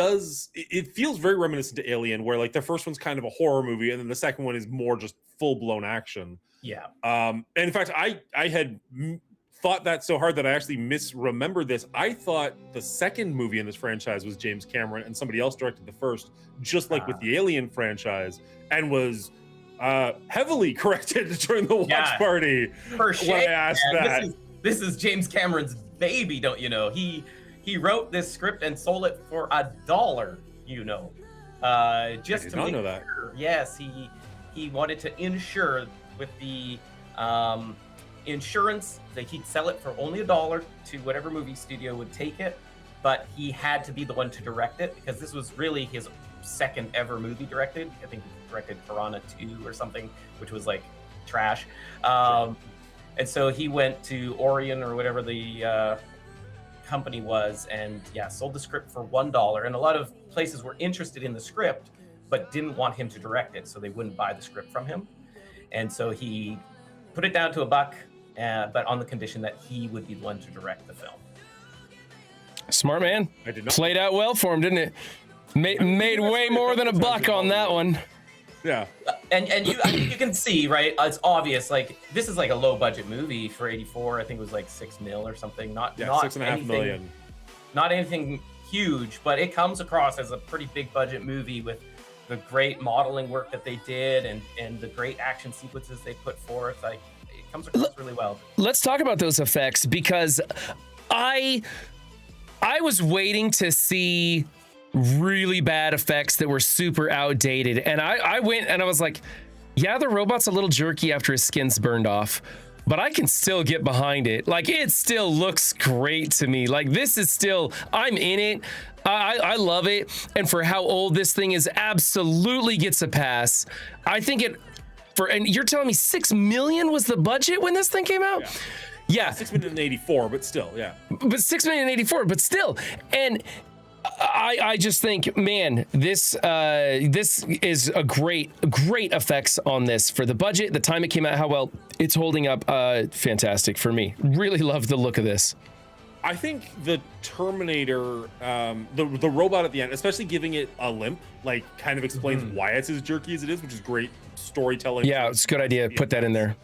S2: feels very reminiscent to Alien, where like the first one's kind of a horror movie and then the second one is more just full-blown action.
S1: Yeah.
S2: And in fact, I had thought that so hard that I actually misremembered this. I thought the second movie in this franchise was James Cameron and somebody else directed the first, just like with the Alien franchise, and was heavily corrected during the watch party
S1: for shame,
S2: when I asked that.
S1: This is James Cameron's baby, don't you know? He wrote this script and sold it for $1, just to make sure. Yes, he wanted to ensure with the insurance that he'd sell it for only $1 to whatever movie studio would take it, but he had to be the one to direct it, because this was really his second ever movie directed. I think he directed Piranha 2 or something, which was like trash. And so he went to Orion or whatever the company was, and yeah, sold the script for $1. And a lot of places were interested in the script, but didn't want him to direct it, so they wouldn't buy the script from him. And so he put it down to $1, but on the condition that he would be the one to direct the film.
S3: Smart man.
S2: I did not.
S3: Played out well for him, didn't it? Made way more than $1 on that one.
S2: Yeah.
S1: And you can see, right? It's obvious. Like, this is like a low budget movie for '84. I think it was like $6 million or something. Not
S2: $6.5 million.
S1: Not anything huge, but it comes across as a pretty big budget movie with the great modeling work that they did and the great action sequences they put forth. Like, it comes across really well.
S3: Let's talk about those effects, because I was waiting to see really bad effects that were super outdated, and I went and I was like, yeah, the robot's a little jerky after his skin's burned off, but I can still get behind it. Like, it still looks great to me. Like, this is still, I'm in it. I love it. And for how old this thing is, absolutely gets a pass. I think and you're telling me $6 million was the budget when this thing came out? Yeah.
S2: $6 million in '84, but still, yeah.
S3: But $6 million in '84, but still. And I just think, man, this is a great effects on this for the budget, the time it came out, how well it's holding up. Fantastic for me. Really love the look of this.
S2: I think the Terminator, the robot at the end, especially giving it a limp, like, kind of explains why it's as jerky as it is, which is great storytelling.
S3: Yeah, it's a good idea. Put that in there.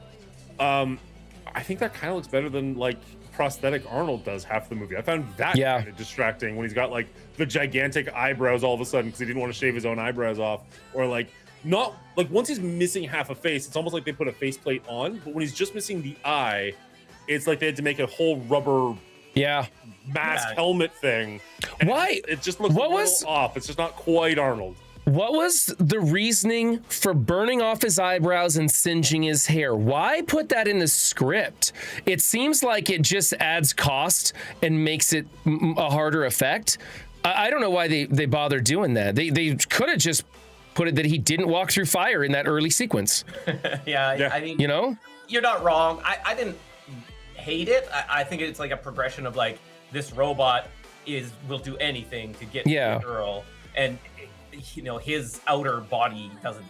S2: I think that kind of looks better than like prosthetic Arnold does half the movie. I found that kind of distracting when he's got like the gigantic eyebrows all of a sudden because he didn't want to shave his own eyebrows off, or like not like once he's missing half a face, it's almost like they put a faceplate on, but when he's just missing the eye, it's like they had to make a whole rubber mask helmet thing.
S3: Why?
S2: It just looks a little off. It's just not quite Arnold.
S3: What was the reasoning for burning off his eyebrows and singeing his hair? Why put that in the script? It seems like it just adds cost and makes it a harder effect. I don't know why they bother doing that. They could have just put it that he didn't walk through fire in that early sequence.
S1: Yeah. I mean, you're not wrong. I didn't hate it. I think it's like a progression of like, this robot will do anything to get to the girl, and his outer body doesn't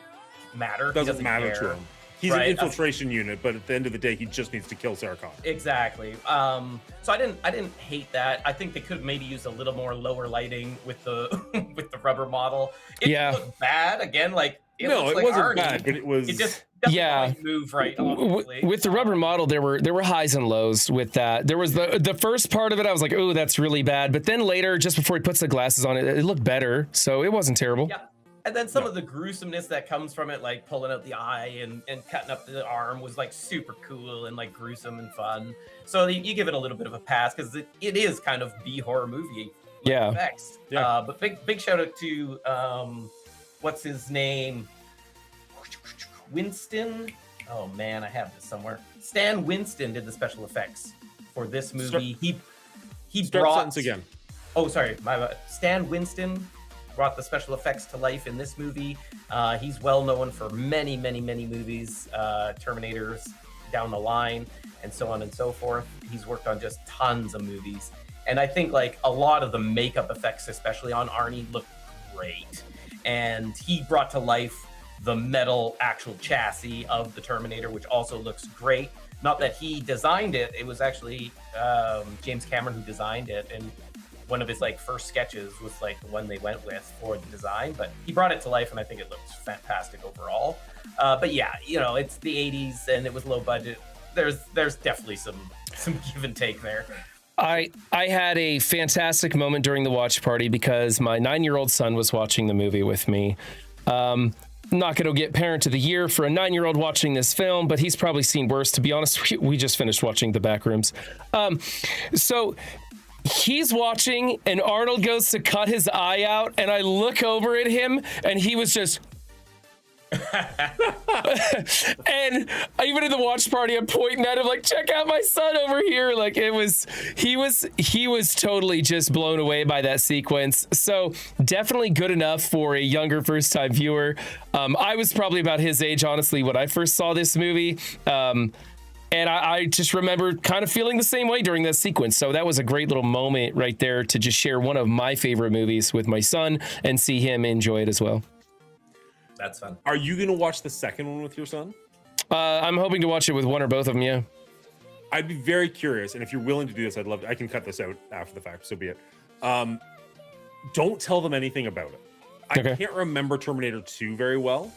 S1: matter.
S2: Doesn't matter to him. He's an infiltration unit, but at the end of the day, he just needs to kill Sarah Connor.
S1: Exactly. So I didn't hate that. I think they could have maybe used a little more lower lighting with the with the rubber model. It looked bad again. Like it wasn't Arnie.
S2: Bad, but it was.
S1: It just doesn't move right. Obviously.
S3: With the rubber model, there were highs and lows with that. There was the first part of it, I was like, oh, that's really bad. But then later, just before he puts the glasses on, it looked better. So it wasn't terrible.
S1: Yeah. And then some of the gruesomeness that comes from it, like pulling out the eye and cutting up the arm, was like super cool and like gruesome and fun. So you give it a little bit of a pass because it is kind of B-horror movie effects. Yeah. But big shout out to what's his name? Winston. Oh man, I have this somewhere. Stan Winston did the special effects for this movie. He brought
S2: again.
S1: Oh, sorry, Stan Winston brought the special effects to life in this movie. He's well known for many movies, Terminators down the line, and so on and so forth. He's worked on just tons of movies, and I think like a lot of the makeup effects, especially on Arnie, look great. And he brought to life the metal actual chassis of the Terminator, which also looks great. Not that he designed it; it was actually James Cameron who designed it, and one of his like first sketches was like the one they went with for the design. But he brought it to life, and I think it looks fantastic overall. But yeah, it's the '80s, and it was low budget. There's definitely some give and take there.
S3: I had a fantastic moment during the watch party because my 9-year-old son was watching the movie with me. Not going to get Parent of the Year for a 9-year-old watching this film, but he's probably seen worse. To be honest, we just finished watching The Backrooms. So he's watching, and Arnold goes to cut his eye out, and I look over at him, and he was just... and even in the watch party, I'm pointing at him like, check out my son over here. Like he was totally just blown away by that sequence. So definitely good enough for a younger first time viewer. I was probably about his age, honestly, when I first saw this movie. And I just remember kind of feeling the same way during that sequence. So that was a great little moment right there to just share one of my favorite movies with my son and see him enjoy it as well.
S1: That's fun.
S2: Are you going to watch the second one with your son?
S3: I'm hoping to watch it with one or both of them, yeah.
S2: I'd be very curious, and if you're willing to do this, I'd love to. I can cut this out after the fact, so be it. Don't tell them anything about it. I can't remember Terminator 2 very well,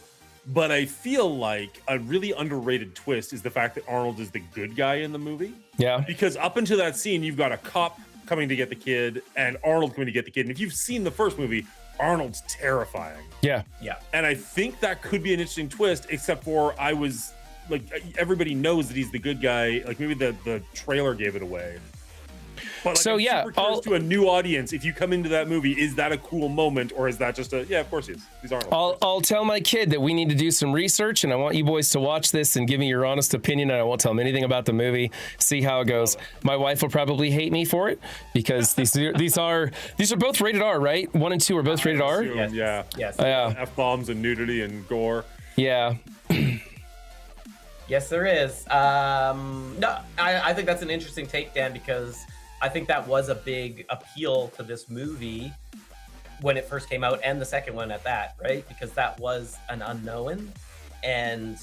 S2: but I feel like a really underrated twist is the fact that Arnold is the good guy in the movie.
S3: Yeah.
S2: Because up until that scene, you've got a cop coming to get the kid and Arnold coming to get the kid. And if you've seen the first movie, Arnold's terrifying.
S3: Yeah.
S1: Yeah.
S2: And I think that could be an interesting twist, except for I was like, everybody knows that he's the good guy. Like maybe the trailer gave it away. But like,
S3: so
S2: I'm
S3: yeah,
S2: super curious to a new audience, if you come into that movie, is that a cool moment or is that just a, yeah, of course he is. He's Arnold.
S3: I'll tell my kid that we need to do some research and I want you boys to watch this and give me your honest opinion, and I won't tell him anything about the movie. See how it goes. My wife will probably hate me for it because these are both rated R, right? 1 and 2 are both rated R.
S1: Yes.
S2: Yeah.
S1: Yes.
S3: Yeah.
S2: F-bombs and nudity and gore.
S3: Yeah.
S1: Yes, there is. No, I think that's an interesting take, Dan, because I think that was a big appeal to this movie when it first came out, and the second one at that, right? Because that was an unknown, and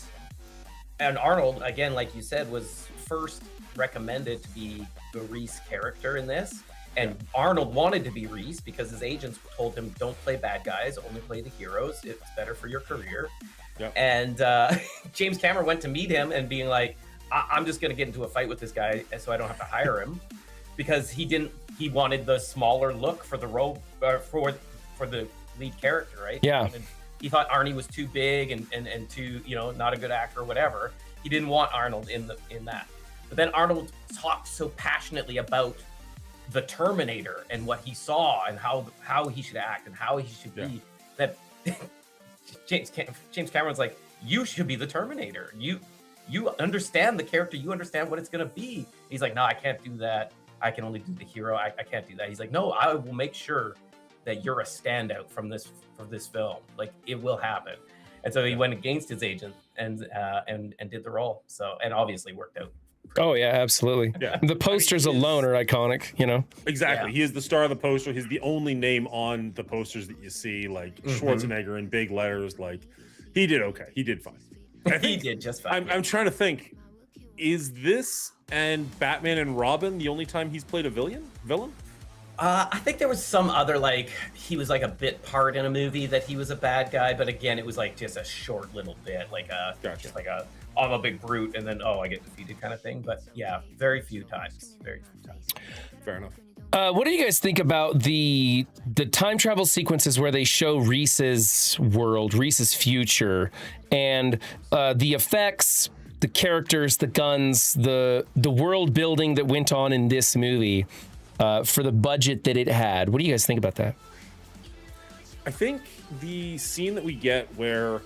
S1: Arnold, again, like you said, was first recommended to be the Reese character in this, and Arnold wanted to be Reese because his agents told him, "Don't play bad guys, only play the heroes. It's better for your career."
S2: Yep.
S1: And James Cameron went to meet him and being like, I'm just going to get into a fight with this guy so I don't have to hire him, because he wanted the smaller look for the role, for the lead character, right?
S3: Yeah.
S1: He thought Arnie was too big and too, not a good actor or whatever. He didn't want Arnold in that. But then Arnold talked so passionately about the Terminator and what he saw and how he should act and how he should be, that James Cameron's like, you should be the Terminator. You understand the character. You understand what it's going to be. He's like, no, I can't do that. I can only do the hero. I can't do that. He's like, no, I will make sure that you're a standout from this film. Like, it will happen. And so he went against his agent and did the role. So, and obviously worked out.
S3: Oh yeah, absolutely.
S2: Yeah.
S3: The posters alone are iconic,
S2: Exactly.
S1: Yeah.
S2: He is the star of the poster. He's the only name on the posters that you see, like Schwarzenegger in big letters. Like, he did okay. He did fine.
S1: He did just fine.
S2: I'm trying to think. Is this and Batman and Robin the only time he's played a villain?
S1: I think there was some other, like, he was like a bit part in a movie that he was a bad guy, but again, it was like just a short little bit, like just like I'm a big brute and then I get defeated kind of thing. But yeah, very few times.
S2: Fair enough.
S3: What do you guys think about the time travel sequences where they show Reese's world, Reese's future, and the effects, the characters, the guns, the world building that went on in this movie for the budget that it had? What do you guys think about that?
S2: I think the scene that we get where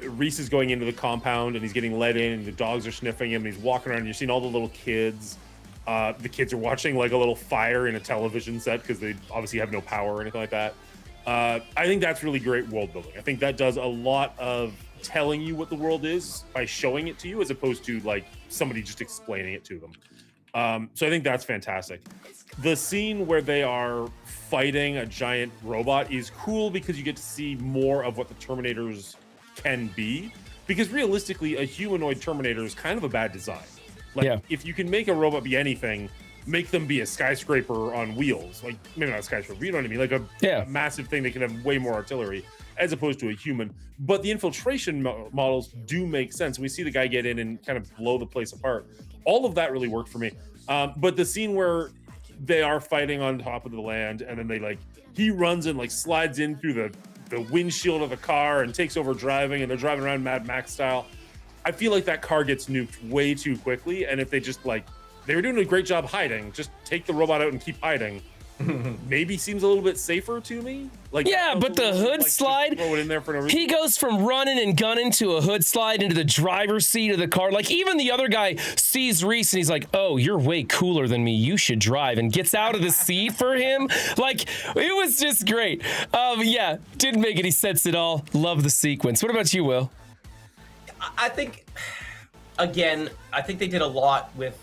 S2: Reese is going into the compound and he's getting let in and the dogs are sniffing him and he's walking around and you're seeing all the little kids. The kids are watching like a little fire in a television set because they obviously have no power or anything like that. I think that's really great world building. I think that does a lot of telling you what the world is by showing it to you as opposed to like somebody just explaining it to them. So I think that's fantastic. The scene where they are fighting a giant robot is cool because you get to see more of what the Terminators can be. Because realistically, a humanoid Terminator is kind of a bad design. Like, if you can make a robot be anything, make them be a skyscraper on wheels. Like, maybe not a skyscraper, you know what I mean? Like a massive thing that can have way more artillery as opposed to a human. But the infiltration models do make sense. We see the guy get in and kind of blow the place apart. All of that really worked for me. But the scene where they are fighting on top of the land and then he runs and like slides in through the windshield of the car and takes over driving and they're driving around Mad Max style. I feel like that car gets nuked way too quickly. And if they just they were doing a great job hiding, just take the robot out and keep hiding. Maybe seems a little bit safer to me. But
S3: the hood slide,
S2: throw it in there for no reason.
S3: He goes from running and gunning to a hood slide into the driver's seat of the car. Like, even the other guy sees Reese and he's like, oh, you're way cooler than me. You should drive, and gets out of the seat for him. Like, it was just great. Didn't make any sense at all. Love the sequence. What about you, Will?
S1: I think again, I think they did a lot with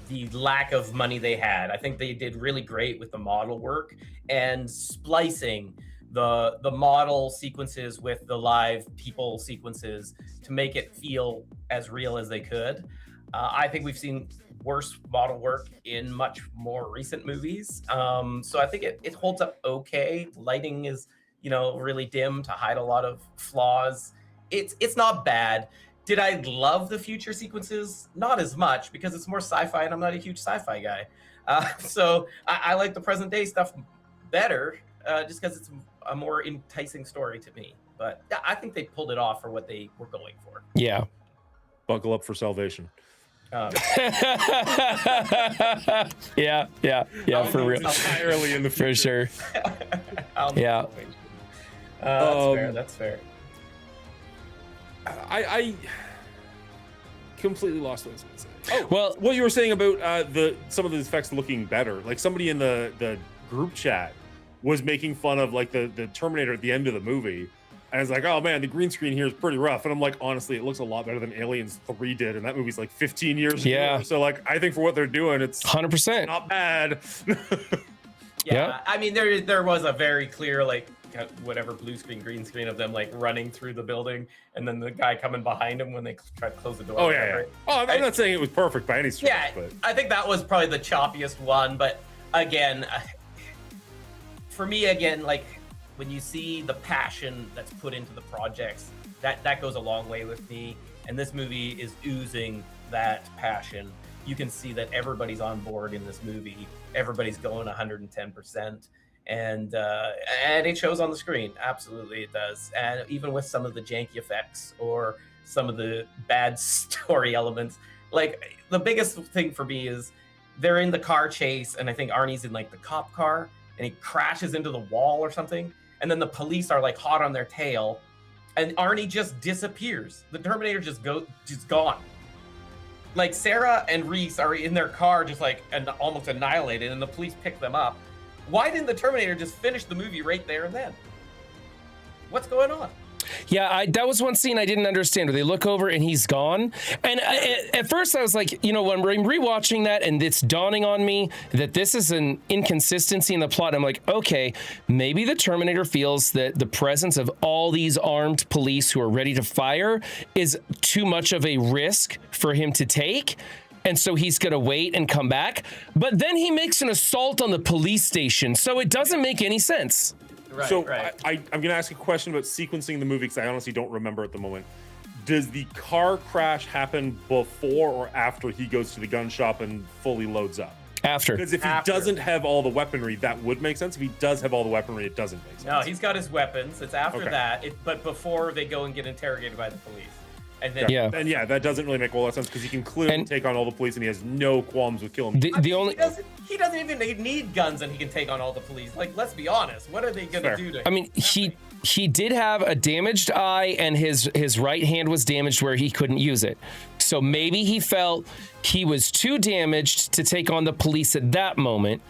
S1: the lack of money they had. I think they did really great with the model work and splicing the model sequences with the live people sequences to make it feel as real as they could. I think we've seen worse model work in much more recent movies. So I think it holds up okay. Lighting is, really dim to hide a lot of flaws. It's not bad. Did I love the future sequences? Not as much, because it's more sci-fi and I'm not a huge sci-fi guy. So I like the present day stuff better, just because it's a more enticing story to me. But yeah, I think they pulled it off for what they were going for.
S3: Yeah.
S2: Buckle up for Salvation.
S3: Yeah, for real.
S2: Entirely in the
S3: For
S2: future.
S3: sure. Yeah.
S1: That's fair.
S2: I completely lost what I was going to say. Oh,
S3: Well,
S2: what you were saying about some of the effects looking better. Like somebody in the group chat was making fun of like the Terminator at the end of the movie. And it's like, oh man, the green screen here is pretty rough. And I'm like, honestly, it looks a lot better than Aliens 3 did. And that movie's like 15 years ago. So like, I think for what they're doing, it's
S3: 100%.
S2: not bad.
S1: Yeah. I mean, there was a very clear, like, whatever blue screen, green screen of them like running through the building, and then the guy coming behind him when they try to close the door.
S2: Oh yeah. Oh, I'm not saying it was perfect by any stretch.
S1: Yeah,
S2: but
S1: I think that was probably the choppiest one. But again, for me, like when you see the passion that's put into the projects, that goes a long way with me. And this movie is oozing that passion. You can see that everybody's on board in this movie. Everybody's going 110%. And it shows on the screen. Absolutely, it does. And even with some of the janky effects or some of the bad story elements, like the biggest thing for me is they're in the car chase, and I think Arnie's in like the cop car, and he crashes into the wall or something, and then the police are like hot on their tail, and Arnie just disappears. The Terminator just gone. Like Sarah and Reese are in their car, just like almost annihilated, and the police pick them up. Why didn't the Terminator just finish the movie right there and then? What's going on?
S3: Yeah, that was one scene I didn't understand where they look over and he's gone. And at first I was like, when I'm rewatching that and it's dawning on me that this is an inconsistency in the plot, I'm like, okay, maybe the Terminator feels that the presence of all these armed police who are ready to fire is too much of a risk for him to take. And so he's going to wait and come back. But then he makes an assault on the police station. So it doesn't make any sense.
S2: Right, so right. I'm going to ask a question about sequencing the movie because I honestly don't remember at the moment. Does the car crash happen before or after he goes to the gun shop and fully loads up?
S3: After.
S2: Because if he doesn't have all the weaponry, that would make sense. If he does have all the weaponry, it doesn't make sense.
S1: No, he's got his weapons. It's after that. But before they go and get interrogated by the police. And then,
S2: that doesn't really make a lot of sense because he can clearly take on all the police and he has no qualms with killing them.
S1: He doesn't even need guns and he can take on all the police. Like, let's be honest. What are they going to do to him?
S3: I mean, he did have a damaged eye and his right hand was damaged where he couldn't use it. So maybe he felt he was too damaged to take on the police at that moment.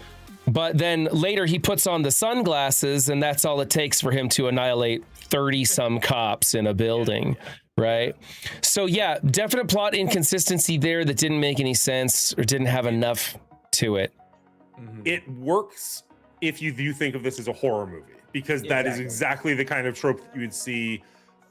S3: But then later he puts on the sunglasses and that's all it takes for him to annihilate 30 some cops in a building. Right. So, yeah, definite plot inconsistency there that didn't make any sense or didn't have enough to it.
S2: It works if you do think of this as a horror movie, because that is exactly the kind of trope you would see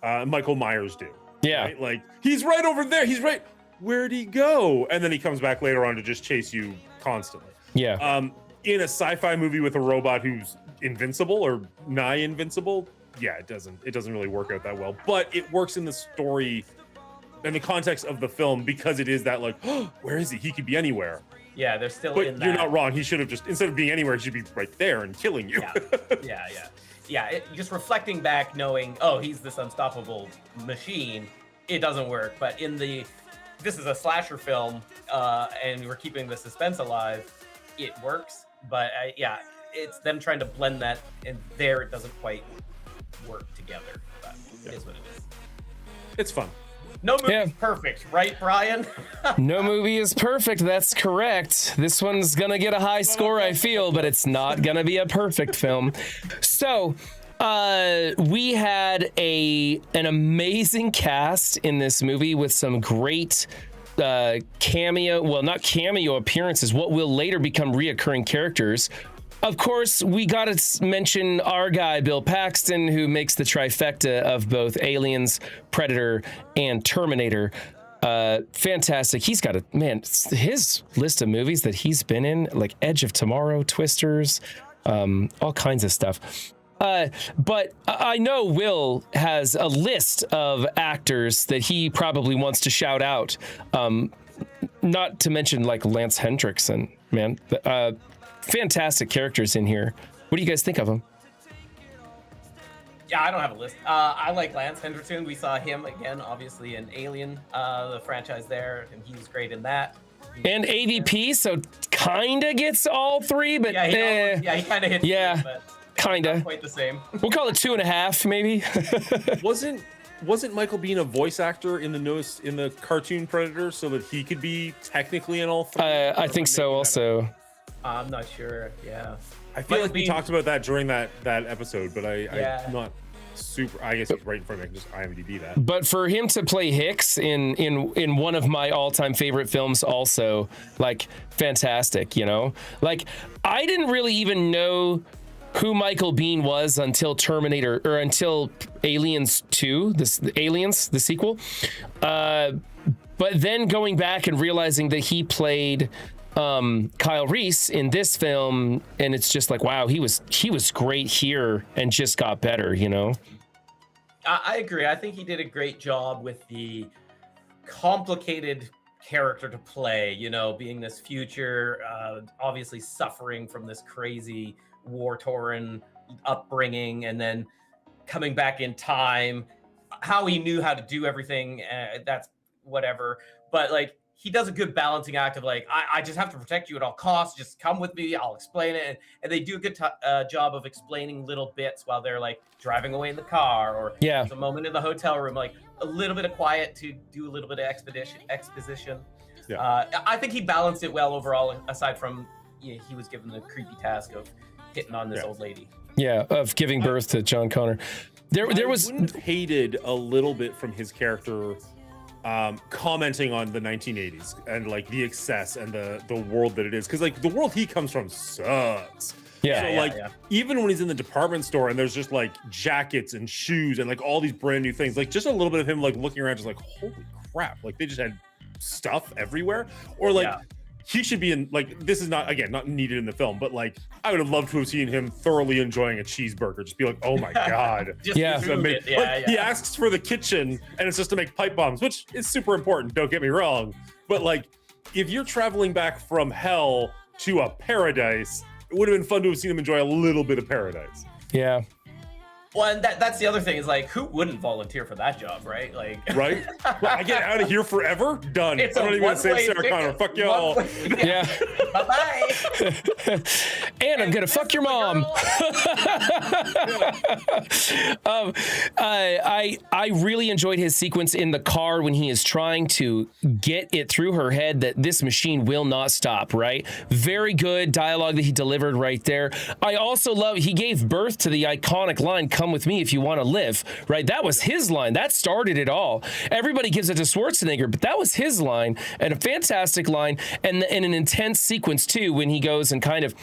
S2: Michael Myers do.
S3: Yeah.
S2: Right? Like, he's right over there. He's right. Where'd he go? And then he comes back later on to just chase you constantly.
S3: Yeah.
S2: In a sci-fi movie with a robot who's invincible or nigh invincible, yeah, it doesn't really work out that well, but it works in the story and the context of the film because it is that like, oh, where is he? He could be anywhere.
S1: Yeah, they're still
S2: but
S1: in that.
S2: You're not wrong. He should have just, instead of being anywhere, he should be right there and killing you.
S1: Yeah. Just reflecting back, knowing, oh, he's this unstoppable machine. It doesn't work. But this is a slasher film, and we're keeping the suspense alive. It works, but it's them trying to blend that, and there it doesn't quite work together, but it is what it is.
S2: It's fun.
S1: No movie is perfect, right, Brian?
S3: No movie is perfect. That's correct. This one's gonna get a high score, I feel, but it's not gonna be a perfect film. So, We had an amazing cast in this movie with some great cameo, well, not cameo appearances, what will later become reoccurring characters. Of course, we got to mention our guy, Bill Paxton, who makes the trifecta of both Aliens, Predator, and Terminator. Fantastic. He's got his list of movies that he's been in, like Edge of Tomorrow, Twisters, all kinds of stuff. But I know Will has a list of actors that he probably wants to shout out. Not to mention like Lance Hendrickson, man. Fantastic characters in here. What do you guys think of them?
S1: Yeah, I don't have a list. I like Lance Henderson. We saw him again, obviously, in Alien, the franchise there, and he was great in that.
S3: And AVP, so kind of gets all three, but
S1: yeah, he kind of hits.
S3: Yeah, kind of.
S1: Quite the same.
S3: We'll call it 2.5, maybe.
S2: Wasn't Michael Biehn a voice actor in the cartoon Predator, so that he could be technically in all three?
S3: I think so. Also,
S1: I'm not sure. Yeah,
S2: I feel like we talked about that during that episode, but I'm not super. I guess it's right in front of me. I can just IMDb that.
S3: But for him to play Hicks in one of my all-time favorite films, also like fantastic. You know, like I didn't really even know who Michael Biehn was until Terminator or until Aliens 2, the sequel. But then going back and realizing that he played Kyle Reese in this film, and it's just like, wow, he was great here and just got better, you know?
S1: I agree. I think he did a great job with the complicated character to play, you know, being this future, obviously suffering from this crazy war-torn upbringing, and then coming back in time, how he knew how to do everything, that's whatever. But like, he does a good balancing act of like, I just have to protect you at all costs. Just come with me. I'll explain it. And they do a good job of explaining little bits while they're like driving away in the car, or there's a moment in the hotel room, like a little bit of quiet to do a little bit of exposition. Yeah. I think he balanced it well overall, aside from he was given the creepy task of hitting on this old lady. Yeah,
S3: of giving birth to John Connor. There was
S2: hated a little bit from his character commenting on the 1980s and like the excess and the world that it is, because like the world he comes from sucks. Even when he's in the department store and there's just like jackets and shoes and like all these brand new things, like just a little bit of him like looking around just like, holy crap, like they just had stuff everywhere. Or like he should be in, like, this is not needed in the film, but like I would have loved to have seen him thoroughly enjoying a cheeseburger. Just be like, oh my god.
S1: He
S2: asks for the kitchen and it's just to make pipe bombs, which is super important, don't get me wrong, but like if you're traveling back from hell to a paradise, it would have been fun to have seen him enjoy a little bit of paradise.
S3: Yeah.
S1: Well, and that's the other thing is like, who wouldn't volunteer for that job, right? Like,
S2: right? Well, I get out of here forever. Done. I'm not even gonna say Sarah Connor. Fuck y'all.
S3: Yeah.
S1: Bye bye.
S3: And I'm gonna fuck your mom. I really enjoyed his sequence in the car when he is trying to get it through her head that this machine will not stop. Right? Very good dialogue that he delivered right there. I also love he gave birth to the iconic line, "Come with me if you want to live," right? That was his line. That started it all. Everybody gives it to Schwarzenegger, but that was his line, and a fantastic line, and an intense sequence too, when he goes and kind of,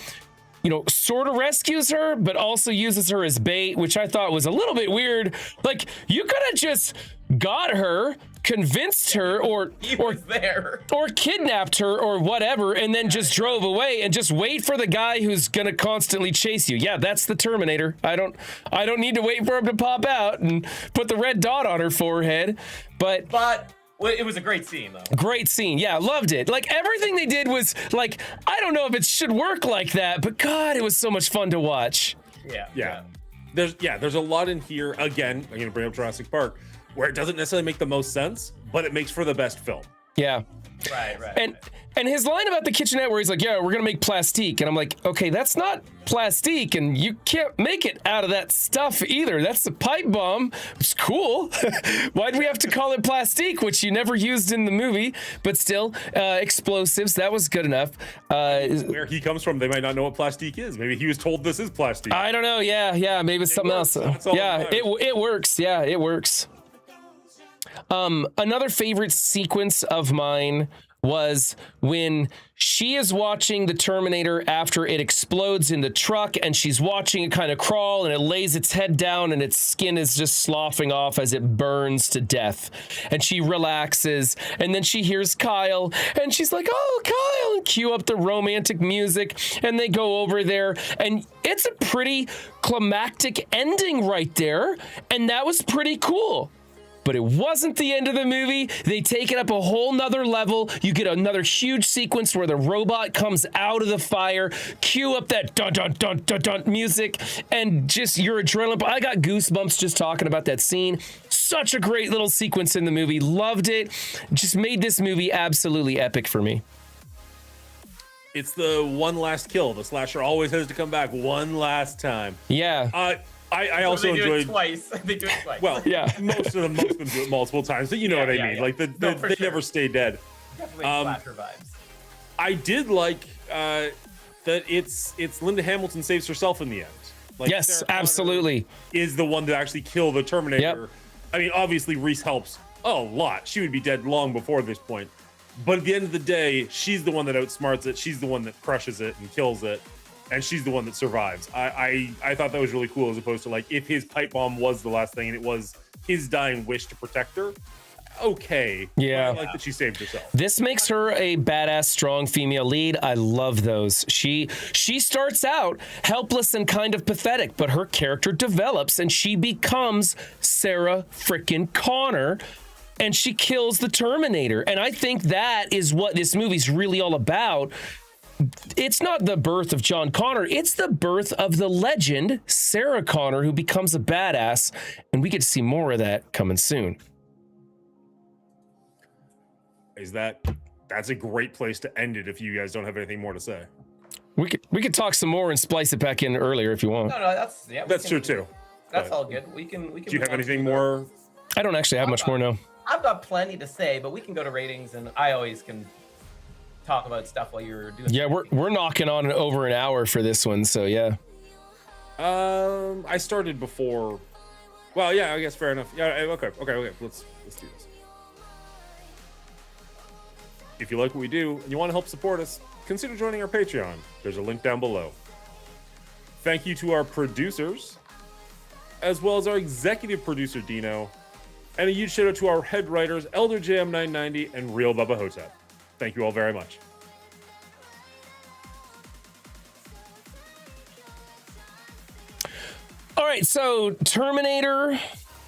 S3: you know, sort of rescues her, but also uses her as bait, which I thought was a little bit weird. Like, you could have just got her, convinced her, or kidnapped her or whatever, and then just drove away and just wait for the guy who's gonna constantly chase you. Yeah, that's the Terminator. I don't need to wait for him to pop out and put the red dot on her forehead. But
S1: it was a great scene, though.
S3: Great scene. Yeah, loved it. Like, everything they did was like, I don't know if it should work like that, but God, it was so much fun to watch.
S2: Yeah. There's a lot in here. Again, I'm gonna bring up Jurassic Park, where it doesn't necessarily make the most sense, but it makes for the best film.
S3: Yeah.
S1: Right.
S3: And his line about the kitchenette where he's like, yeah, we're gonna make plastique, and I'm like, okay, that's not plastique, and you can't make it out of that stuff either. That's a pipe bomb. It's cool. Why'd we have to call it plastique, which you never used in the movie? But still, explosives. That was good enough.
S2: Where he comes from, they might not know what plastique is. Maybe he was told this is plastique.
S3: I don't know. Yeah. Maybe it's something else. Yeah, it works. Yeah, it works. Another favorite sequence of mine was when she is watching the Terminator after it explodes in the truck, and she's watching it kind of crawl, and it lays its head down and its skin is just sloughing off as it burns to death. And she relaxes, and then she hears Kyle, and she's like, oh, Kyle, and cue up the romantic music, and they go over there, and it's a pretty climactic ending right there, and that was pretty cool. But it wasn't the end of the movie. They take it up a whole nother level. You get another huge sequence where the robot comes out of the fire, cue up that dun dun dun dun dun music, and just your adrenaline. I got goosebumps just talking about that scene. Such a great little sequence in the movie. Loved it. Just made this movie absolutely epic for me.
S2: It's the one last kill. The slasher always has to come back one last time.
S3: Yeah.
S2: I also enjoyed.
S1: They do it twice.
S2: Well, yeah, most of them do it multiple times, but you know what I mean.
S1: Yeah.
S2: Like they
S1: sure.
S2: never stay dead.
S1: Definitely slasher vibes.
S2: I did like that it's Linda Hamilton saves herself in the end. Like,
S3: yes,
S2: Sarah Connor
S3: absolutely.
S2: is the one to actually kill the Terminator.
S3: Yep.
S2: I mean, obviously Reese helps a lot. She would be dead long before this point. But at the end of the day, she's the one that outsmarts it. She's the one that crushes it and kills it. And she's the one that survives. I thought that was really cool, as opposed to like if his pipe bomb was the last thing and it was his dying wish to protect her. Okay.
S3: Yeah.
S2: I like that she saved herself.
S3: This makes her a badass, strong female lead. I love those. She starts out helpless and kind of pathetic, but her character develops and she becomes Sarah frickin' Connor. And she kills the Terminator. And I think that is what this movie's really all about. It's not the birth of John Connor. It's the birth of the legend, Sarah Connor, who becomes a badass. And we get to see more of that coming soon.
S2: That's a great place to end it if you guys don't have anything more to say.
S3: We could talk some more and splice it back in earlier if you want.
S1: No,
S2: that's true too.
S1: That's all good. We can.
S2: Do you have anything more?
S3: I don't actually have much more now.
S1: I've got plenty to say, but we can go to ratings, and I always can talk about stuff while you're doing.
S3: Yeah, we're knocking on over an hour for this one, so yeah.
S2: I started before. Well, yeah, I guess fair enough. Yeah, okay. Let's do this. If you like what we do and you want to help support us, consider joining our Patreon. There's a link down below. Thank you to our producers, as well as our executive producer Dino, and a huge shout out to our head writers Elder JM990 and Real Bubba Hotep. Thank you all very much.
S3: All right, so Terminator,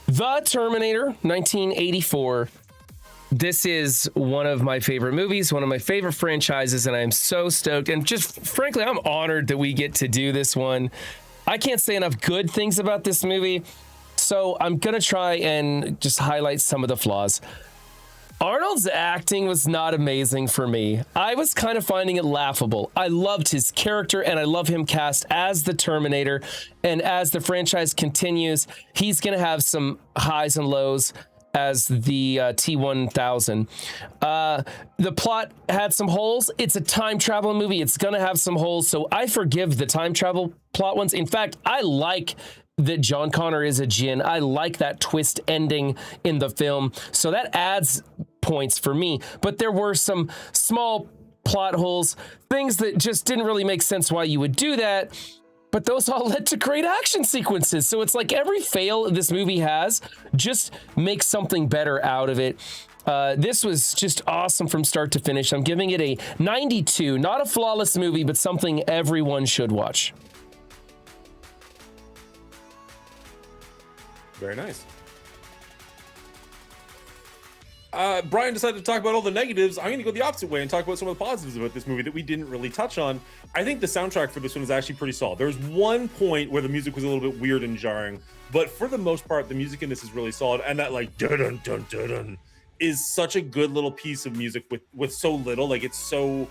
S3: 1984. This is one of my favorite movies, one of my favorite franchises, and I'm so stoked. And just frankly, I'm honored that we get to do this one. I can't say enough good things about this movie, so I'm going to try and just highlight some of the flaws. Arnold's acting was not amazing for me. I was kind of finding it laughable. I loved his character, and I love him cast as the Terminator. And as the franchise continues, he's going to have some highs and lows as the T-1000. The plot had some holes. It's a time travel movie. It's going to have some holes, so I forgive the time travel plot ones. In fact, I like that John Connor is a djinn. I like that twist ending in the film, so that adds points for me. But there were some small plot holes, things that just didn't really make sense why you would do that. But those all led to great action sequences. So it's like every fail this movie has just makes something better out of it. This was just awesome from start to finish. I'm giving it a 92. Not a flawless movie, but something everyone should watch.
S2: Very nice. Brian decided to talk about all the negatives. I'm going to go the opposite way and talk about some of the positives about this movie that we didn't really touch on. I think the soundtrack for this one is actually pretty solid. There was one point where the music was a little bit weird and jarring, but for the most part, the music in this is really solid. And that like dun dun dun dun is such a good little piece of music with so little. Like, it's so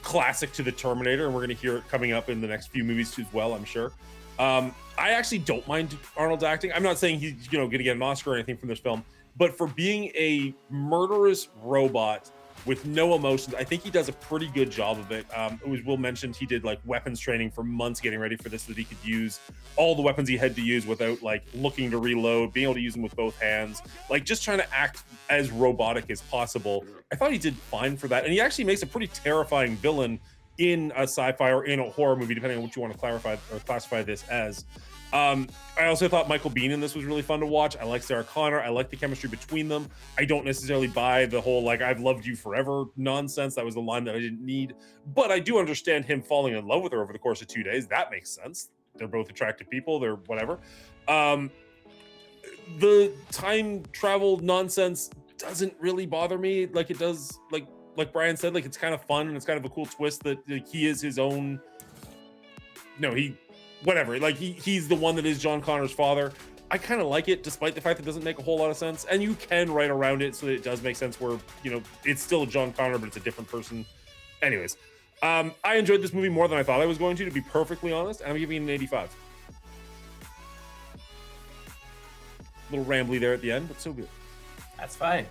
S2: classic to the Terminator, and we're going to hear it coming up in the next few movies as well, I'm sure. I actually don't mind Arnold's acting. I'm not saying he's going to get an Oscar or anything from this film, but for being a murderous robot with no emotions, I think he does a pretty good job of it. It was Will mentioned he did like weapons training for months getting ready for this, so that he could use all the weapons he had to use without like looking to reload, being able to use them with both hands, like just trying to act as robotic as possible. I thought he did fine for that, and he actually makes a pretty terrifying villain in a sci-fi or in a horror movie, depending on what you want to clarify or classify this as. I also thought Michael Biehn in this was really fun to watch. I like Sarah Connor. I like the chemistry between them. I don't necessarily buy the whole like I've loved you forever nonsense. That was the line that I didn't need, but I do understand him falling in love with her over the course of 2 days. That makes sense. They're both attractive people. They're whatever. The time travel nonsense doesn't really bother me like it does. Like Brian said, like it's kind of fun and it's kind of a cool twist that like, he is his own. No, whatever. Like he's the one that is John Connor's father. I kind of like it, despite the fact that it doesn't make a whole lot of sense. And you can write around it so that it does make sense where, you know, it's still John Connor, but it's a different person. Anyways, I enjoyed this movie more than I thought I was going to be perfectly honest. And I'm giving it an 85. A little rambly there at the end, but so good.
S1: That's fine.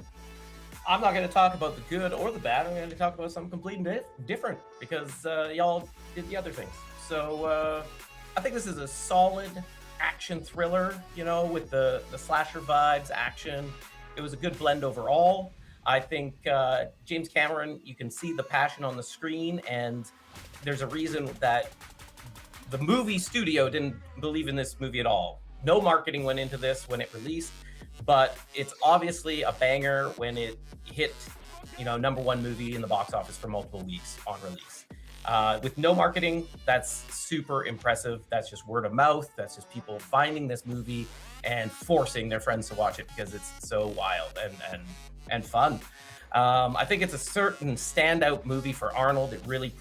S1: I'm not going to talk about the good or the bad. I'm going to talk about something completely different because y'all did the other things. So I think this is a solid action thriller, you know, with the slasher vibes, action. It was a good blend overall. I think James Cameron, you can see the passion on the screen, and there's a reason that the movie studio didn't believe in this movie at all. No marketing went into this when it released, but it's obviously a banger when it hit, you know, #1 movie in the box office for multiple weeks on release. With no marketing, that's super impressive. That's just word of mouth. That's just people finding this movie and forcing their friends to watch it because it's so wild and fun. I think it's a certain standout movie for Arnold. It really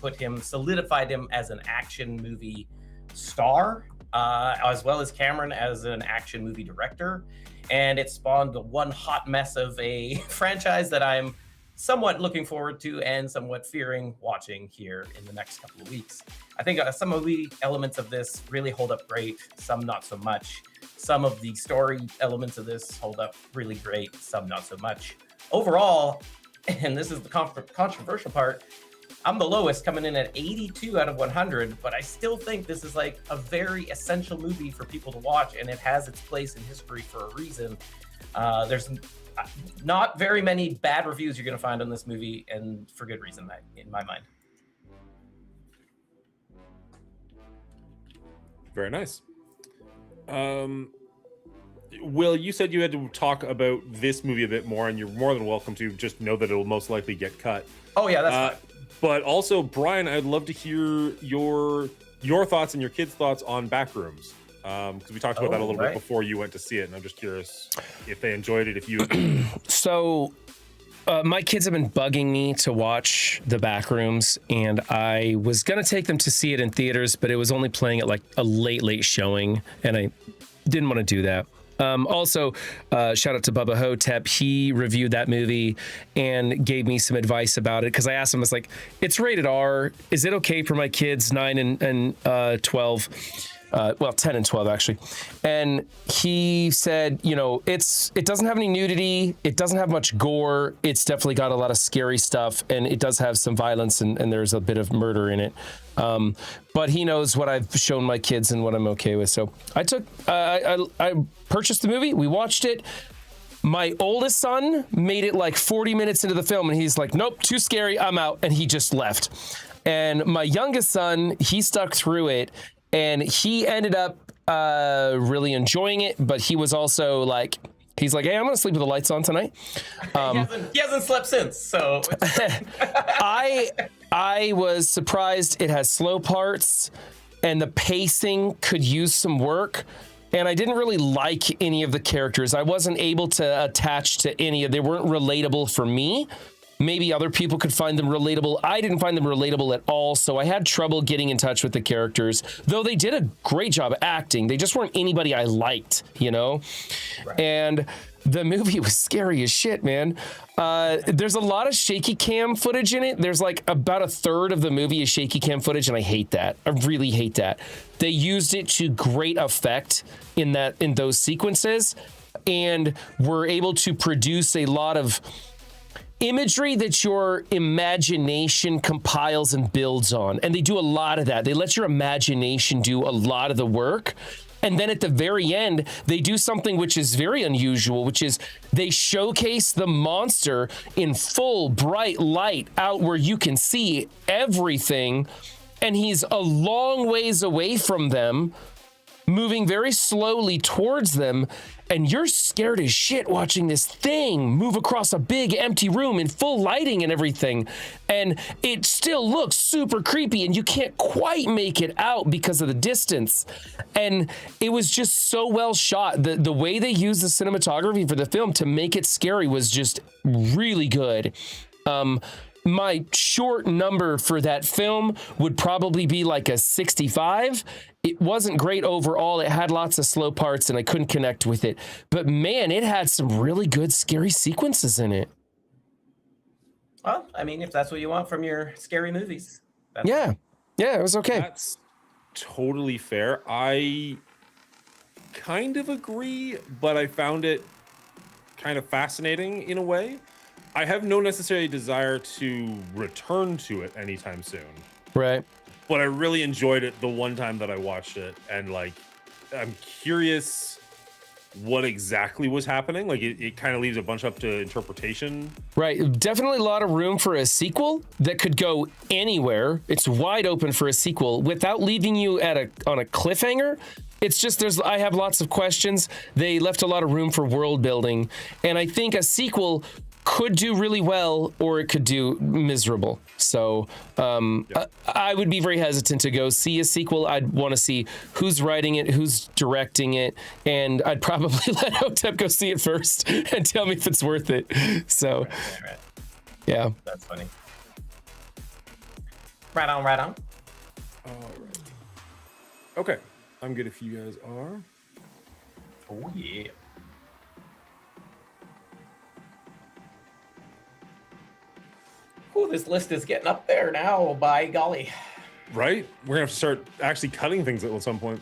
S1: solidified him as an action movie star, as well as Cameron as an action movie director. And it spawned one hot mess of a franchise that I'm somewhat looking forward to and somewhat fearing watching here in the next couple of weeks. I think some of the elements of this really hold up great, some not so much. Some of the story elements of this hold up really great, some not so much. Overall, and this is the controversial part, I'm the lowest, coming in at 82 out of 100, but I still think this is like a very essential movie for people to watch, and it has its place in history for a reason. There's not very many bad reviews you're going to find on this movie, and for good reason, in my mind.
S2: Very nice. Will, you said you had to talk about this movie a bit more, and you're more than welcome to. Just know that it will most likely get cut.
S1: Oh yeah, that's fine.
S2: But also, Brian, I'd love to hear your thoughts and your kids' thoughts on Backrooms. Because we talked about that a little bit before you went to see it, and I'm just curious if they enjoyed it, if you...
S3: So, my kids have been bugging me to watch The Backrooms, and I was going to take them to see it in theaters, but it was only playing at like a late showing, and I didn't want to do that. Also, shout out to Bubba Hotep. He reviewed that movie and gave me some advice about it, because I asked him, I was like, it's rated R. Is it okay for my kids 9 and 12? Well, 10 and 12 actually. And he said, you know, it doesn't have any nudity. It doesn't have much gore. It's definitely got a lot of scary stuff, and it does have some violence, and there's a bit of murder in it. But he knows what I've shown my kids and what I'm okay with. So I purchased the movie. We watched it. My oldest son made it like 40 minutes into the film, and he's like, nope, too scary, I'm out. And he just left. And my youngest son, he stuck through it, and he ended up really enjoying it. But he was also like, he's like, hey, I'm gonna sleep with the lights on tonight.
S1: He hasn't slept since, so.
S3: I was surprised it has slow parts, and the pacing could use some work. And I didn't really like any of the characters. I wasn't able to attach to any of, they weren't relatable for me. maybe other people could find them relatable. I didn't find them relatable at all, so I had trouble getting in touch with the characters, though they did a great job acting. They just weren't anybody I liked, you know? Right. And the movie was scary as shit, man. There's a lot of shaky cam footage in it. There's like about a third of the movie is shaky cam footage, and I hate that. I really hate that. They used it to great effect in those sequences, and were able to produce a lot of imagery that your imagination compiles and builds on. And they do a lot of that. They let your imagination do a lot of the work. And then at the very end, they do something which is very unusual, which is they showcase the monster in full bright light out where you can see everything. And he's a long ways away from them, moving very slowly towards them. And you're scared as shit watching this thing move across a big empty room in full lighting and everything. And it still looks super creepy, and you can't quite make it out because of the distance. And it was just so well shot. The way they used the cinematography for the film to make it scary was just really good. My short number for that film would probably be like a 65. It wasn't great overall. It had lots of slow parts and I couldn't connect with it. But man, it had some really good scary sequences in it.
S1: Well, I mean, if that's what you want from your scary movies.
S3: Yeah, it was okay.
S2: That's totally fair. I kind of agree, but I found it kind of fascinating in a way. I have no necessary desire to return to it anytime soon.
S3: Right.
S2: But I really enjoyed it the one time that I watched it. And like, I'm curious what exactly was happening. Like it kind of leaves a bunch up to interpretation.
S3: Right. Definitely a lot of room for a sequel that could go anywhere. It's wide open for a sequel without leaving you on a cliffhanger. It's just I have lots of questions. They left a lot of room for world building. And I think a sequel could do really well, or it could do miserable. So I would be very hesitant to go see a sequel. I'd want to see who's writing it, who's directing it, and I'd probably let Hotep go see it first and tell me if it's worth it. So,
S1: right.
S3: Yeah.
S1: That's funny. Right on.
S2: All right. Okay. I'm good if you guys are.
S1: Oh, yeah. Oh, this list is getting up there now, by golly.
S2: Right? We're gonna have to start actually cutting things at some point.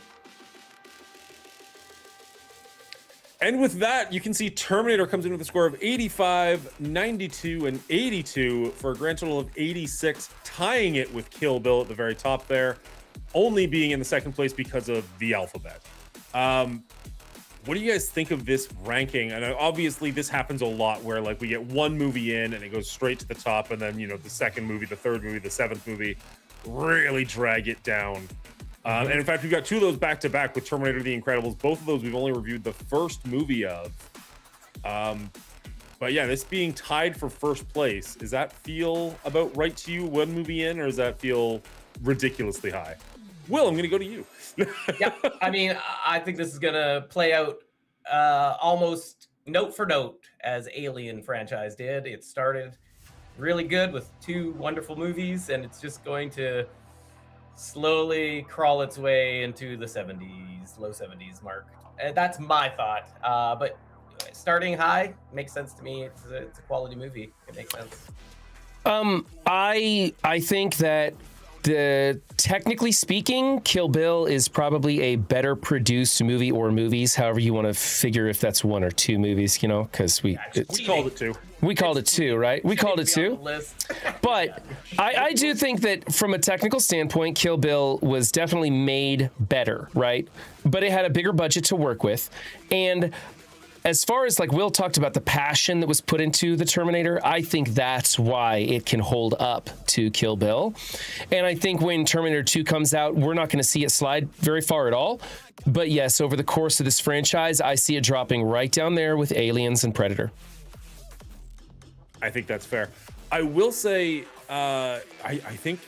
S2: And with that, you can see Terminator comes in with a score of 85, 92, and 82 for a grand total of 86, tying it with Kill Bill at the very top there, only being in the second place because of the alphabet. What do you guys think of this ranking? And obviously this happens a lot where like we get one movie in and it goes straight to the top, and then, you know, the second movie, the third movie, the seventh movie really drag it down. And in fact, we've got two of those back to back with Terminator The Incredibles. Both of those we've only reviewed the first movie of. But yeah, this being tied for first place, does that feel about right to you, one movie in, or does that feel ridiculously high? Will, I'm going to go to you.
S1: Yeah, I mean, I think this is going to play out almost note for note as Alien franchise did. It started really good with two wonderful movies, and it's just going to slowly crawl its way into the 70s, low 70s mark. That's my thought. But starting high makes sense to me. It's a quality movie. It makes sense.
S3: I think that technically speaking, Kill Bill is probably a better produced movie, or movies, however you want to figure if that's one or two movies, you know, because we
S2: called it two.
S3: We called it two, right? We called it two. But I do think that from a technical standpoint, Kill Bill was definitely made better, right? But it had a bigger budget to work with. And as far as like Will talked about the passion that was put into the Terminator, I think that's why it can hold up to Kill Bill. And I think when Terminator 2 comes out, we're not going to see it slide very far at all. But yes, over the course of this franchise, I see it dropping right down there with Aliens and Predator.
S2: I think that's fair. I will say, I think,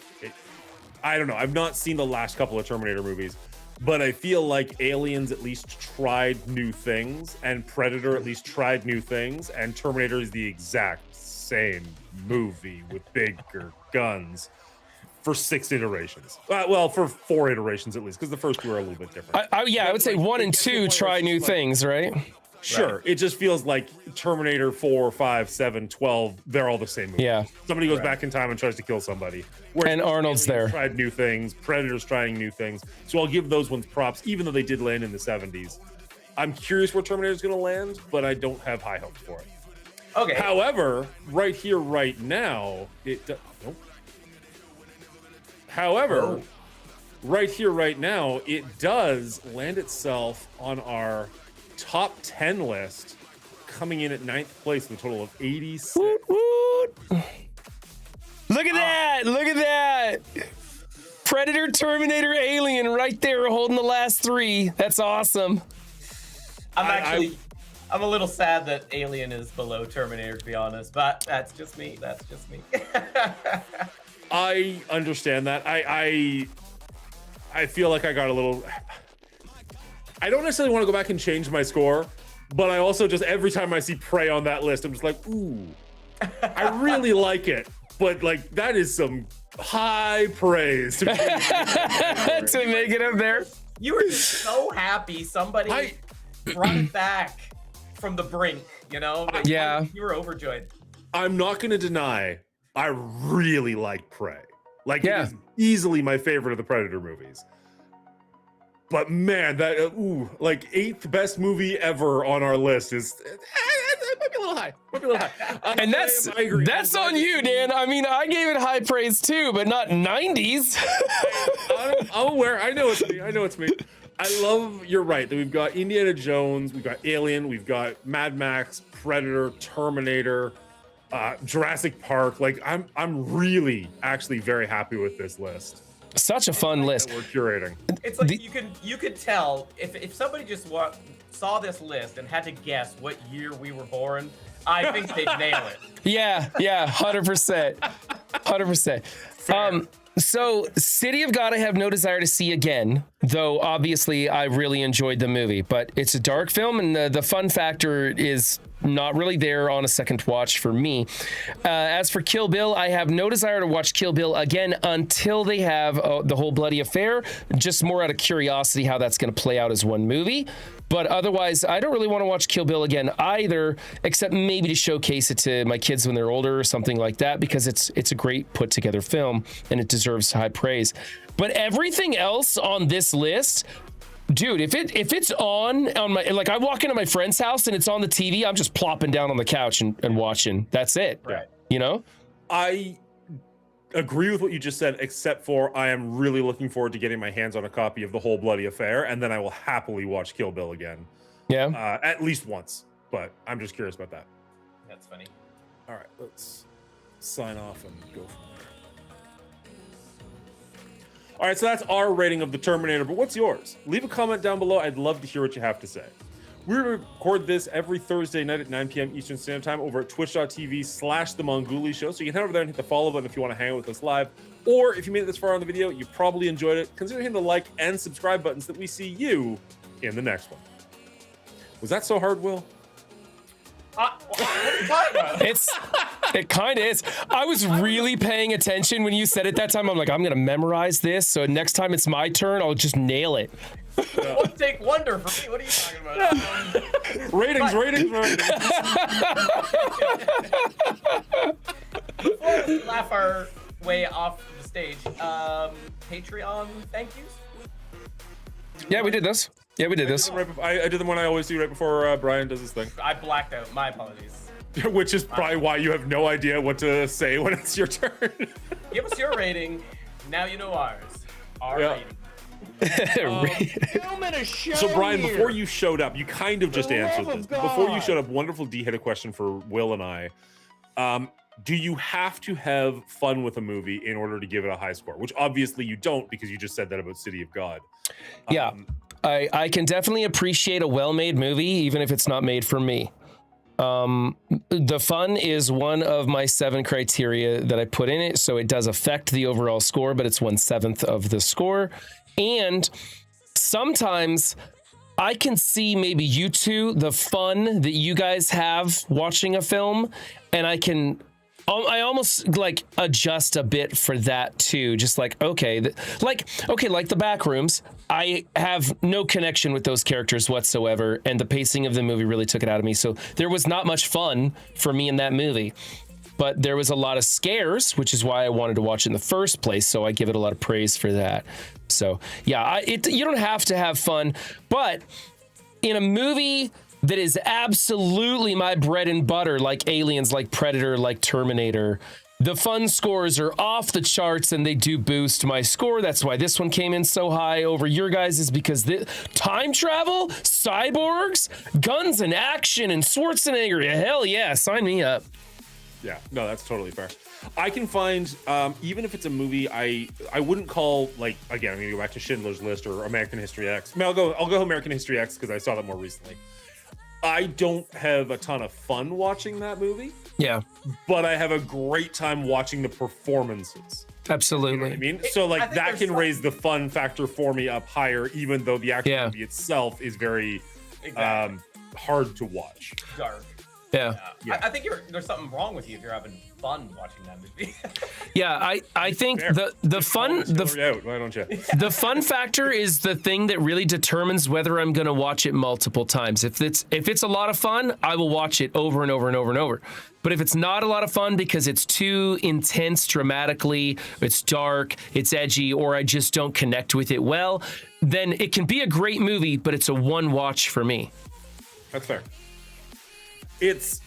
S2: I don't know. I've not seen the last couple of Terminator movies, but I feel like Aliens at least tried new things, and Predator at least tried new things, and Terminator is the exact same movie with bigger guns for 6 iterations. Well, for 4 iterations at least, because the first 2 are a little bit different.
S3: I would say 1 and 2 try new things, right?
S2: Sure, it just feels like Terminator 4, 5, 7, 12, they're all the same movie.
S3: Yeah.
S2: Somebody goes back in time and tries to kill somebody.
S3: And Arnold's there.
S2: Tried new things, Predator's trying new things. So I'll give those ones props, even though they did land in the 70s. I'm curious where Terminator's going to land, but I don't have high hopes for it.
S1: Okay.
S2: However, right here, right now, However, right here, right now, it does land itself on our top 10 list, coming in at 9th place with a total of 86.
S3: Woot, woot. Look at that! Look at that! Predator, Terminator, Alien, right there, holding the last 3. That's awesome.
S1: I'm a little sad that Alien is below Terminator, to be honest, but that's just me. That's just me.
S2: I understand that. I feel like I got a little. I don't necessarily want to go back and change my score, but I also just, every time I see Prey on that list, I'm just like, ooh, I really like it. But like, that is some high praise to make
S3: it up there.
S1: You were just so happy somebody brought it back from the brink, you know? Like,
S3: yeah.
S1: You were overjoyed.
S2: I'm not going to deny, I really like Prey. Like,
S3: yeah.
S2: It is easily my favorite of the Predator movies. But man, that like 8th best movie ever on our list is it might be a little high.
S3: And that's on you, Dan. I mean, I gave it high praise too, but not 90s.
S2: I'm aware. I know it's me. I love. You're right that we've got Indiana Jones, we've got Alien, we've got Mad Max, Predator, Terminator, Jurassic Park. Like I'm really actually very happy with this list.
S3: Such a fun list.
S2: We're curating.
S1: It's like you could tell if somebody just saw this list and had to guess what year we were born, I think they'd nail it.
S3: Yeah, 100%. 100%. So City of God I have no desire to see again, though obviously I really enjoyed the movie, but it's a dark film and the fun factor is not really there on a second watch for me. As for Kill Bill, I have no desire to watch Kill Bill again until they have the whole bloody affair, just more out of curiosity how that's going to play out as one movie. But otherwise, I don't really want to watch Kill Bill again either, except maybe to showcase it to my kids when they're older or something like that, because it's a great put together film and it deserves high praise. But everything else on this list, dude, if it's on my, like I walk into my friend's house and it's on the TV, I'm just plopping down on the couch and watching. That's it.
S1: Right.
S3: You know?
S2: I agree with what you just said, except for I am really looking forward to getting my hands on a copy of The Whole Bloody Affair, and then I will happily watch Kill Bill again.
S3: Yeah.
S2: At least once, but I'm just curious about that.
S1: That's funny.
S2: All right, let's sign off and go from there. All right, so that's our rating of the Terminator, but what's yours? Leave a comment down below. I'd love to hear what you have to say. We record this every Thursday night at 9 p.m. Eastern Standard Time over at twitch.tv/The Mongoolie Show. So you can head over there and hit the follow button if you want to hang out with us live. Or if you made it this far on the video, you probably enjoyed it. Consider hitting the like and subscribe buttons so that we see you in the next one. Was that so hard, Will?
S1: What are you talking about?
S3: It kind of is. I was really paying attention when you said it that time. I'm like, I'm going to memorize this. So next time it's my turn, I'll just nail it.
S1: One take wonder for me. What are you talking about?
S2: Ratings.
S1: Before we laugh our way off the stage, Patreon thank yous?
S3: Yeah, we did this. I
S2: did them when I always do right before Brian does his thing.
S1: I blacked out. My apologies.
S2: Which is probably why you have no idea what to say when it's your turn.
S1: Give us your rating. Now you know ours. Our rating.
S2: So Brian, before you showed up, you kind of just answered this. Before you showed up, Wonderful D had a question for Will and I. Do you have to have fun with a movie in order to give it a high score? Which obviously you don't, because you just said that about City of God.
S3: Yeah, I can definitely appreciate a well-made movie, even if it's not made for me. The fun is one of my 7 criteria that I put in it, so it does affect the overall score, but it's 1/7 of the score. And sometimes I can see maybe you two, the fun that you guys have watching a film, and I can I almost like adjust a bit for that too. Just like, okay, like the back rooms, I have no connection with those characters whatsoever. And the pacing of the movie really took it out of me. So there was not much fun for me in that movie, but there was a lot of scares, which is why I wanted to watch it in the first place. So I give it a lot of praise for that. So yeah, you don't have to have fun, but in a movie that is absolutely my bread and butter, like Aliens, like Predator, like Terminator, the fun scores are off the charts and they do boost my score. That's why this one came in so high over your guys', is because time travel, cyborgs, guns and action, and Schwarzenegger. Hell yeah, sign me up.
S2: Yeah, no, that's totally fair. I can find, even if it's a movie I wouldn't call, like, again, I'm gonna go back to Schindler's List or American History X. I mean, I'll go American History X because I saw that more recently. I don't have a ton of fun watching that movie.
S3: Yeah.
S2: But I have a great time watching the performances.
S3: Absolutely.
S2: You know what I mean? So like that can raise the fun factor for me up higher, even though the actual movie itself is very hard to watch.
S1: Dark.
S3: Yeah.
S1: I think there's something wrong with you if you're having fun watching that movie.
S3: Yeah, I think the fun
S2: why don't you?
S3: The fun factor is the thing that really determines whether I'm going to watch it multiple times. If it's a lot of fun, I will watch it over and over and over and over. But if it's not a lot of fun because it's too intense dramatically, it's dark, it's edgy, or I just don't connect with it well, then it can be a great movie, but it's a one watch for me.
S2: That's fair. It's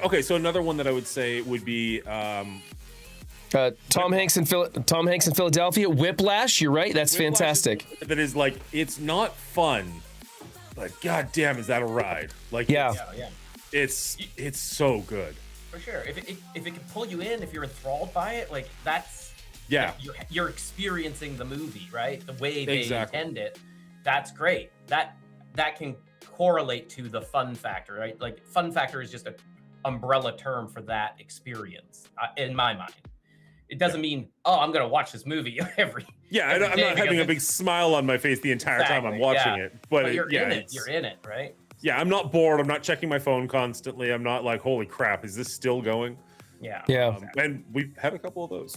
S2: okay. So another one that I would say would be Tom
S3: Hanks in Philadelphia. Whiplash. You're right. That's Whiplash fantastic.
S2: That is like, it's not fun, but goddamn, is that a ride? Like,
S3: yeah.
S2: It's so good.
S1: For sure. If it can pull you in, if you're enthralled by it, like that's
S2: like,
S1: you're experiencing the movie, right? The way they intend it. That's great. That can correlate to the fun factor, right? Like fun factor is just an umbrella term for that experience in my mind. It doesn't mean, oh, I'm going to watch this movie every
S2: I'm not having a big smile on my face the entire time I'm watching it. But
S1: you're in it. You're in it, right?
S2: Yeah, I'm not bored. I'm not checking my phone constantly. I'm not like, holy crap, is this still going?
S3: Yeah.
S2: And we've had a couple of those.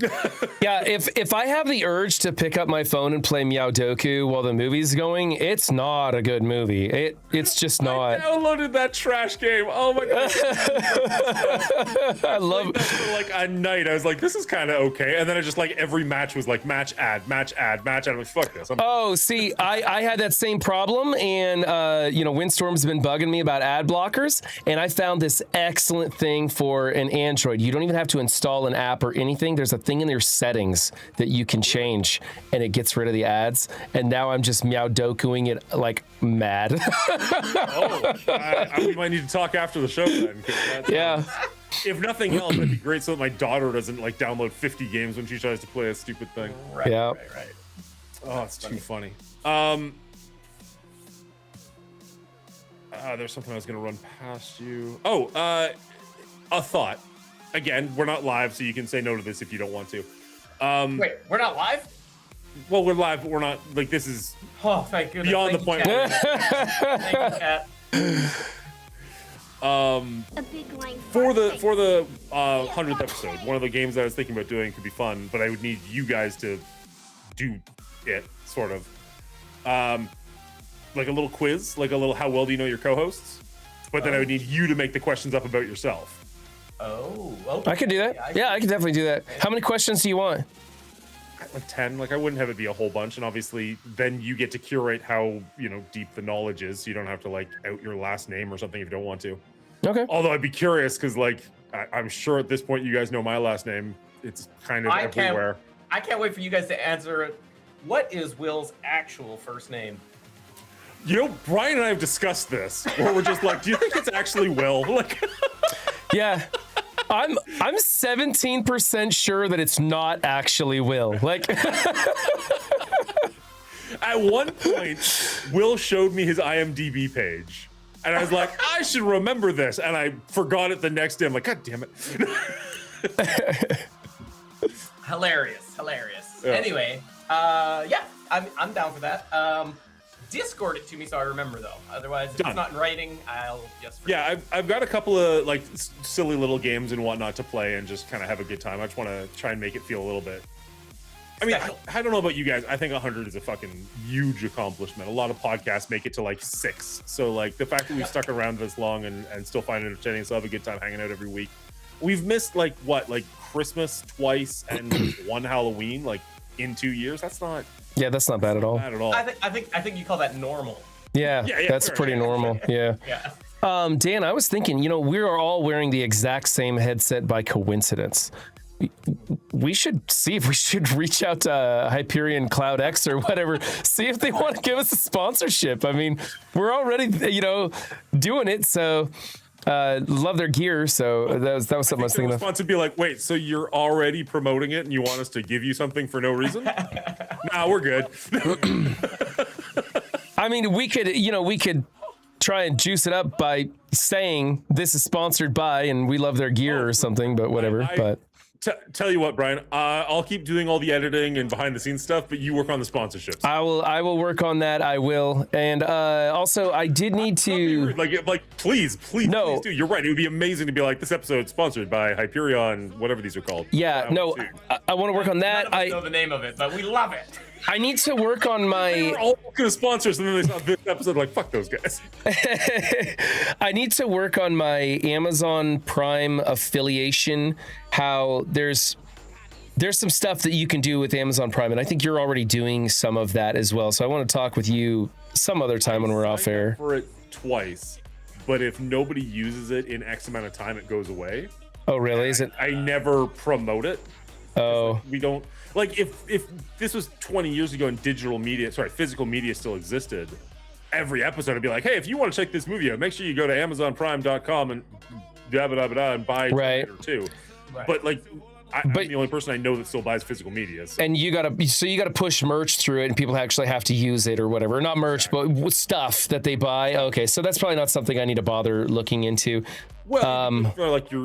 S3: Yeah, if I have the urge to pick up my phone and play Meow Doku while the movie's going, it's not a good movie. It's just not.
S2: I downloaded that trash game. Oh my god.
S3: I love
S2: that for like a night. I was like, this is kind of okay. And then I just like every match was like match ad, match ad, match ad. I'm like, fuck this.
S3: See, I had that same problem, and Windstorm's been bugging me about ad blockers, and I found this excellent thing for an Android. You don't even have to install an app or anything. There's a thing in your settings that you can change, and it gets rid of the ads. And now I'm just Meow Dokuing it like mad.
S2: We might need to talk after the show then. If nothing else, it'd be great so that my daughter doesn't like download 50 games when she tries to play a stupid thing.
S1: Right.
S2: Oh, it's too funny. There's something I was gonna run past you. A thought. Again, we're not live, so you can say no to this if you don't want to.
S1: Wait, we're not live?
S2: Well, we're live, but we're not. Like, this is
S1: thank goodness.
S2: Beyond the point.
S1: Thank you, Kat.
S2: For the 100th episode, one of the games that I was thinking about doing could be fun, but I would need you guys to do it, sort of. Like a little quiz, like a little how well do you know your co-hosts? But then I would need you to make the questions up about yourself.
S1: Oh, okay.
S3: I could do that. Yeah, I could definitely do that. How many questions do you want?
S2: Like 10. Like, I wouldn't have it be a whole bunch, and obviously then you get to curate how deep the knowledge is, so you don't have to like out your last name or something if you don't want to.
S3: Okay.
S2: Although I'd be curious because like I'm sure at this point you guys know my last name. It's kind of everywhere.
S1: I can't wait for you guys to answer it. What is Will's actual first name?
S2: Brian and I have discussed this where we're just like, do you think it's actually Will? Like,
S3: yeah. I'm 17% sure that it's not actually Will. Like,
S2: at one point, Will showed me his IMDb page, and I was like, I should remember this, and I forgot it the next day. I'm like, God damn it!
S1: Hilarious.
S2: Yeah.
S1: Anyway, I'm down for that. Discord it to me so I remember though. Otherwise, if
S2: Done.
S1: it's not in writing, I'll just forget.
S2: Yeah, I've got a couple of like silly little games and whatnot to play and just kind of have a good time. I just want to try and make it feel a little bit. I mean, I don't know about you guys. I think 100 is a fucking huge accomplishment. A lot of podcasts make it to like 6. So like the fact that we've stuck around this long and still find it entertaining, still have a good time hanging out every week. We've missed like Christmas twice and one Halloween like in 2 years. That's not.
S3: Yeah, that's not bad at all.
S2: Bad at all.
S1: I think you call that normal.
S3: Yeah, that's
S2: sure,
S3: pretty normal. Yeah.
S1: Yeah.
S3: Dan, I was thinking, we are all wearing the exact same headset by coincidence. We should see if we should reach out to Hyperion Cloud X or whatever, see if they want to give us a sponsorship. I mean, we're already, doing it. So love their gear. So that was something I was thinking of.
S2: Response would be like, wait, so you're already promoting it and you want us to give you something for no reason? Nah, we're good.
S3: I mean, we could try and juice it up by saying this is sponsored by and we love their gear or something, but whatever. But
S2: tell you what, Brian, I'll keep doing all the editing and behind the scenes stuff, but you work on the sponsorships.
S3: I will work on that. I will. And also I did need to
S2: please
S3: no,
S2: do. You're right. It would be amazing to be like, this episode sponsored by Hyperion, whatever these are called.
S3: Yeah, no, I want to work on that.
S1: I know the name of it, but we love it.
S3: I need to work on my.
S2: They were all going to sponsors, and then they saw this episode, like, fuck those guys.
S3: I need to work on my Amazon Prime affiliation. How there's some stuff that you can do with Amazon Prime, and I think you're already doing some of that as well. So I want to talk with you some other time when we're off air.
S2: For it twice, but if nobody uses it in X amount of time, it goes away.
S3: Oh, really? Is it?
S2: I never promote it.
S3: Oh,
S2: we don't. Like if this was 20 years ago and physical media still existed, every episode would be like, hey, if you want to check this movie out, make sure you go to AmazonPrime.com and and buy Terminator 2. Right. But like, I'm the only person I know that still buys physical media. So.
S3: And you gotta push merch through it, and people actually have to use it or whatever. Not merch, but stuff that they buy. Okay, so that's probably not something I need to bother looking into.
S2: Well,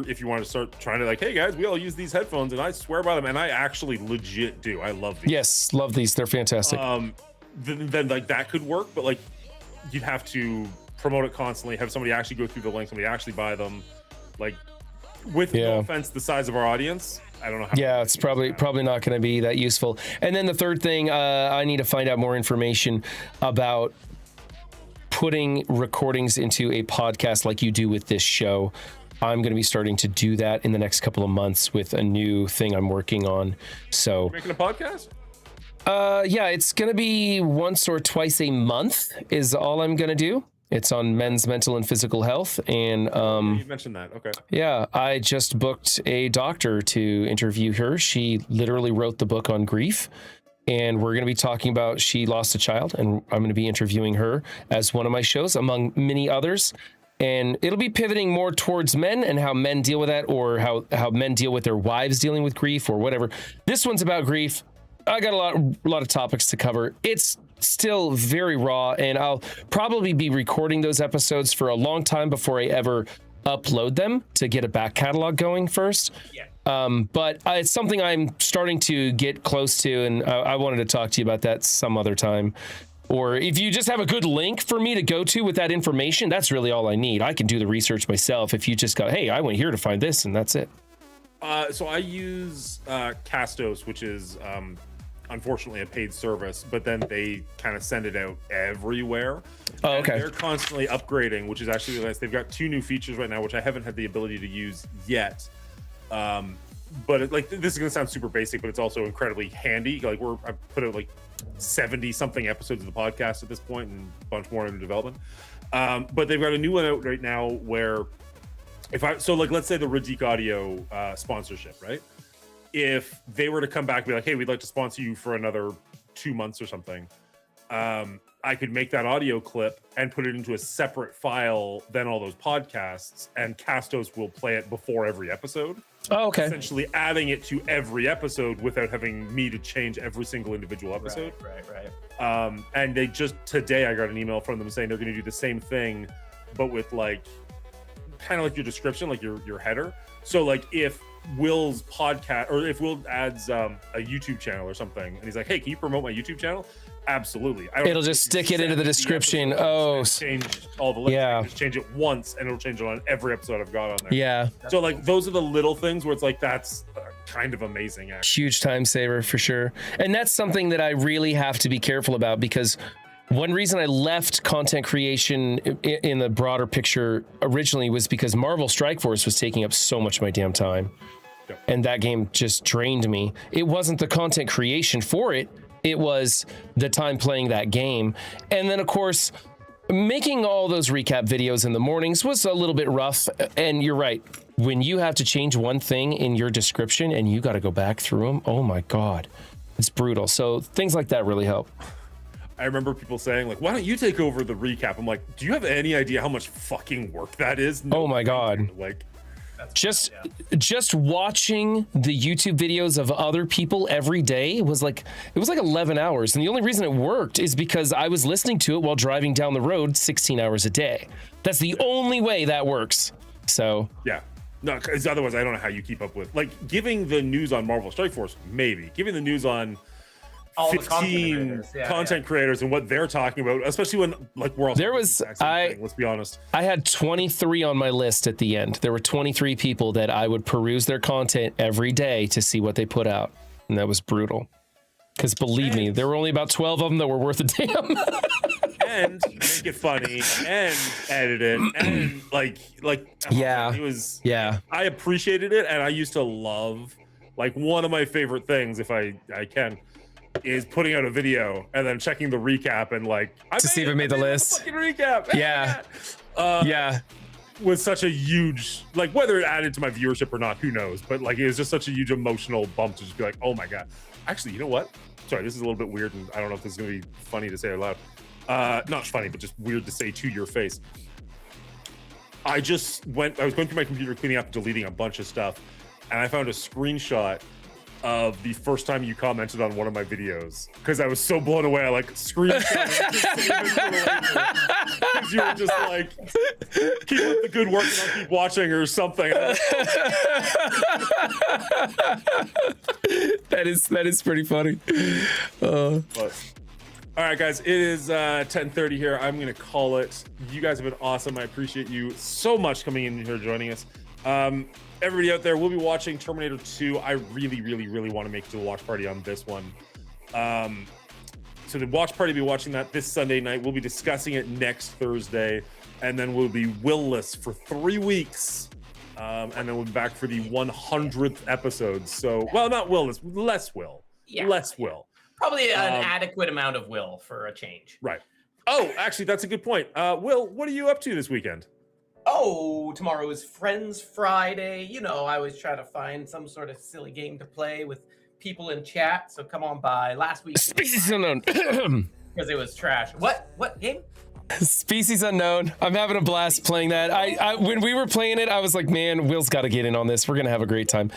S2: if you want to start trying to like, hey guys, we all use these headphones, and I swear by them, and I actually legit do. I love these.
S3: Yes, love these. They're fantastic.
S2: Then like that could work, but like you'd have to promote it constantly, have somebody actually go through the link, somebody actually buy them. Like, with no offense, the size of our audience, I don't know how.
S3: Yeah, it's probably not going to be that useful. And then the third thing, I need to find out more information about putting recordings into a podcast like you do with this show. I'm going to be starting to do that in the next couple of months with a new thing I'm working on. So
S2: you're making a podcast?
S3: Yeah, it's going to be once or twice a month is all I'm going to do. It's on men's mental and physical health. And
S2: you mentioned that. Okay.
S3: Yeah, I just booked a doctor to interview her. She literally wrote the book on grief. And we're going to be talking about she lost a child, and I'm going to be interviewing her as one of my shows, among many others. And it'll be pivoting more towards men and how men deal with that, or how men deal with their wives dealing with grief or whatever. This one's about grief. I got a lot of topics to cover. It's still very raw, and I'll probably be recording those episodes for a long time before I ever upload them to get a back catalog going first.
S1: Yeah.
S3: But it's something I'm starting to get close to, and I wanted to talk to you about that some other time. Or if you just have a good link for me to go to with that information, that's really all I need. I can do the research myself. If you just go, hey, I went here to find this, and that's it.
S2: So I use Castos, which is unfortunately a paid service, but then they kind of send it out everywhere.
S3: Oh, okay.
S2: And they're constantly upgrading, which is actually nice. They've got 2 new features right now, which I haven't had the ability to use yet. But this is gonna sound super basic, but it's also incredibly handy. Like I put out like 70 something episodes of the podcast at this point, and a bunch more in development. But they've got a new one out right now where let's say the Radik Audio sponsorship, right? If they were to come back and be like, hey, we'd like to sponsor you for another 2 months or something, I could make that audio clip and put it into a separate file than all those podcasts, and Castos will play it before every episode.
S3: Oh, okay.
S2: Essentially adding it to every episode without having me to change every single individual episode.
S1: Right.
S2: And they just today I got an email from them saying they're going to do the same thing, but with like kind of like your description, like your header. So like if Will's podcast, or if Will adds a YouTube channel or something, and he's like, hey, can you promote my YouTube channel? absolutely. I don't
S3: It'll just stick it into the description. Oh,
S2: change all the links.
S3: yeah.
S2: Just change it once, and it'll change it on every episode I've got on there.
S3: yeah.
S2: So like those are the little things where it's like that's kind of amazing. Actually.
S3: Huge time saver for sure. And that's something that I really have to be careful about, because one reason I left content creation in the broader picture originally was because Marvel Strike Force was taking up so much of my damn time.
S2: Yep.
S3: And that game just drained me. It wasn't the content creation for it. It was the time playing that game. And then, of course, making all those recap videos in the mornings was a little bit rough. And you're right. When you have to change one thing in your description and you got to go back through them, oh my God, it's brutal. So things like that really help.
S2: I remember people saying like, why don't you take over the recap? I'm like, do you have any idea how much fucking work that is? No,
S3: oh my God.
S2: Like,
S3: just watching the YouTube videos of other people every day was like 11 hours. And the only reason it worked is because I was listening to it while driving down the road 16 hours a day. That's the only way that works. So
S2: yeah, no, because otherwise I don't know how you keep up with like giving the news on Marvel Strike Force, maybe giving the news on
S1: All
S2: 15 content creators and what they're talking about, especially when like we're all
S3: there was
S2: let's be honest.
S3: I had 23 on my list at the end. There were 23 people that I would peruse their content every day to see what they put out, and that was brutal. Because believe me, there were only about 12 of them that were worth a damn.
S2: And make it funny and edit it and like
S3: yeah,
S2: it was
S3: I
S2: appreciated it, and I used to love like one of my favorite things if I can is putting out a video and then checking the recap and like
S3: to see if it made the list.
S2: Fucking recap.
S3: Yeah. Yeah.
S2: Was such a huge like whether it added to my viewership or not, who knows? But like it was just such a huge emotional bump to just be like, oh my God. Actually, you know what? Sorry, this is a little bit weird, and I don't know if this is gonna be funny to say out loud. Not funny, but just weird to say to your face. I was going through my computer, cleaning up and deleting a bunch of stuff, and I found a screenshot of the first time you commented on one of my videos because I was so blown away. I like screenshot because you were just like, keep up the good work and I'll keep watching or something.
S3: That is pretty funny.
S2: All right, guys, it is 10:30 here. I'm going to call it. You guys have been awesome. I appreciate you so much coming in here, joining us. Everybody out there, we'll be watching Terminator 2. I really, really, really want to make it to the watch party on this one. So the watch party will be watching that this Sunday night. We'll be discussing it next Thursday, and then we'll be will-less for 3 weeks. And then we'll be back for the 100th episode. So, well, not will-less, less will.
S1: Yeah.
S2: Less will.
S1: Probably an adequate amount of will for a change.
S2: Right. Oh, actually, that's a good point. Will, what are you up to this weekend?
S1: Oh, tomorrow is Friends Friday. You know, I always try to find some sort of silly game to play with people in chat. So come on by. Last week,
S3: Species Unknown.
S1: because it was trash. What game?
S3: Species Unknown. I'm having a blast playing that. I when we were playing it, I was like, man, Will's got to get in on this. We're gonna have a great time.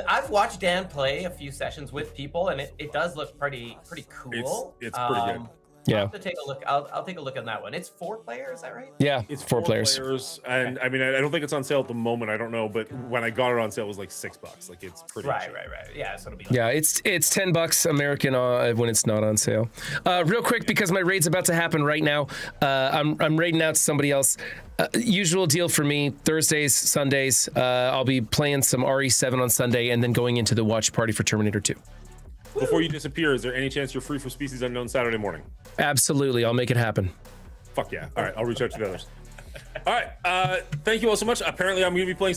S1: I've watched Dan play a few sessions with people, and it does look pretty cool.
S2: It's pretty good.
S3: Yeah.
S1: I'll have to take a look. I'll take a look on that one. It's 4 players, is that right?
S3: Yeah,
S2: It's
S3: four players.
S2: And I mean, I don't think it's on sale at the moment. I don't know, but when I got it on sale, it was like $6. Like it's pretty
S1: Right.
S2: cheap.
S1: Yeah, so it'll be like,
S3: Yeah, it's $10 American when it's not on sale. Real quick, because my raid's about to happen right now. I'm raiding out to somebody else. Usual deal for me. Thursdays, Sundays. I'll be playing some RE7 on Sunday, and then going into the watch party for Terminator 2.
S2: Before you disappear, is there any chance you're free for Species Unknown Saturday morning?
S3: Absolutely, I'll make it happen.
S2: Fuck yeah. All right, I'll reach out to the others. All right, thank you all so much. Apparently, I'm going to be playing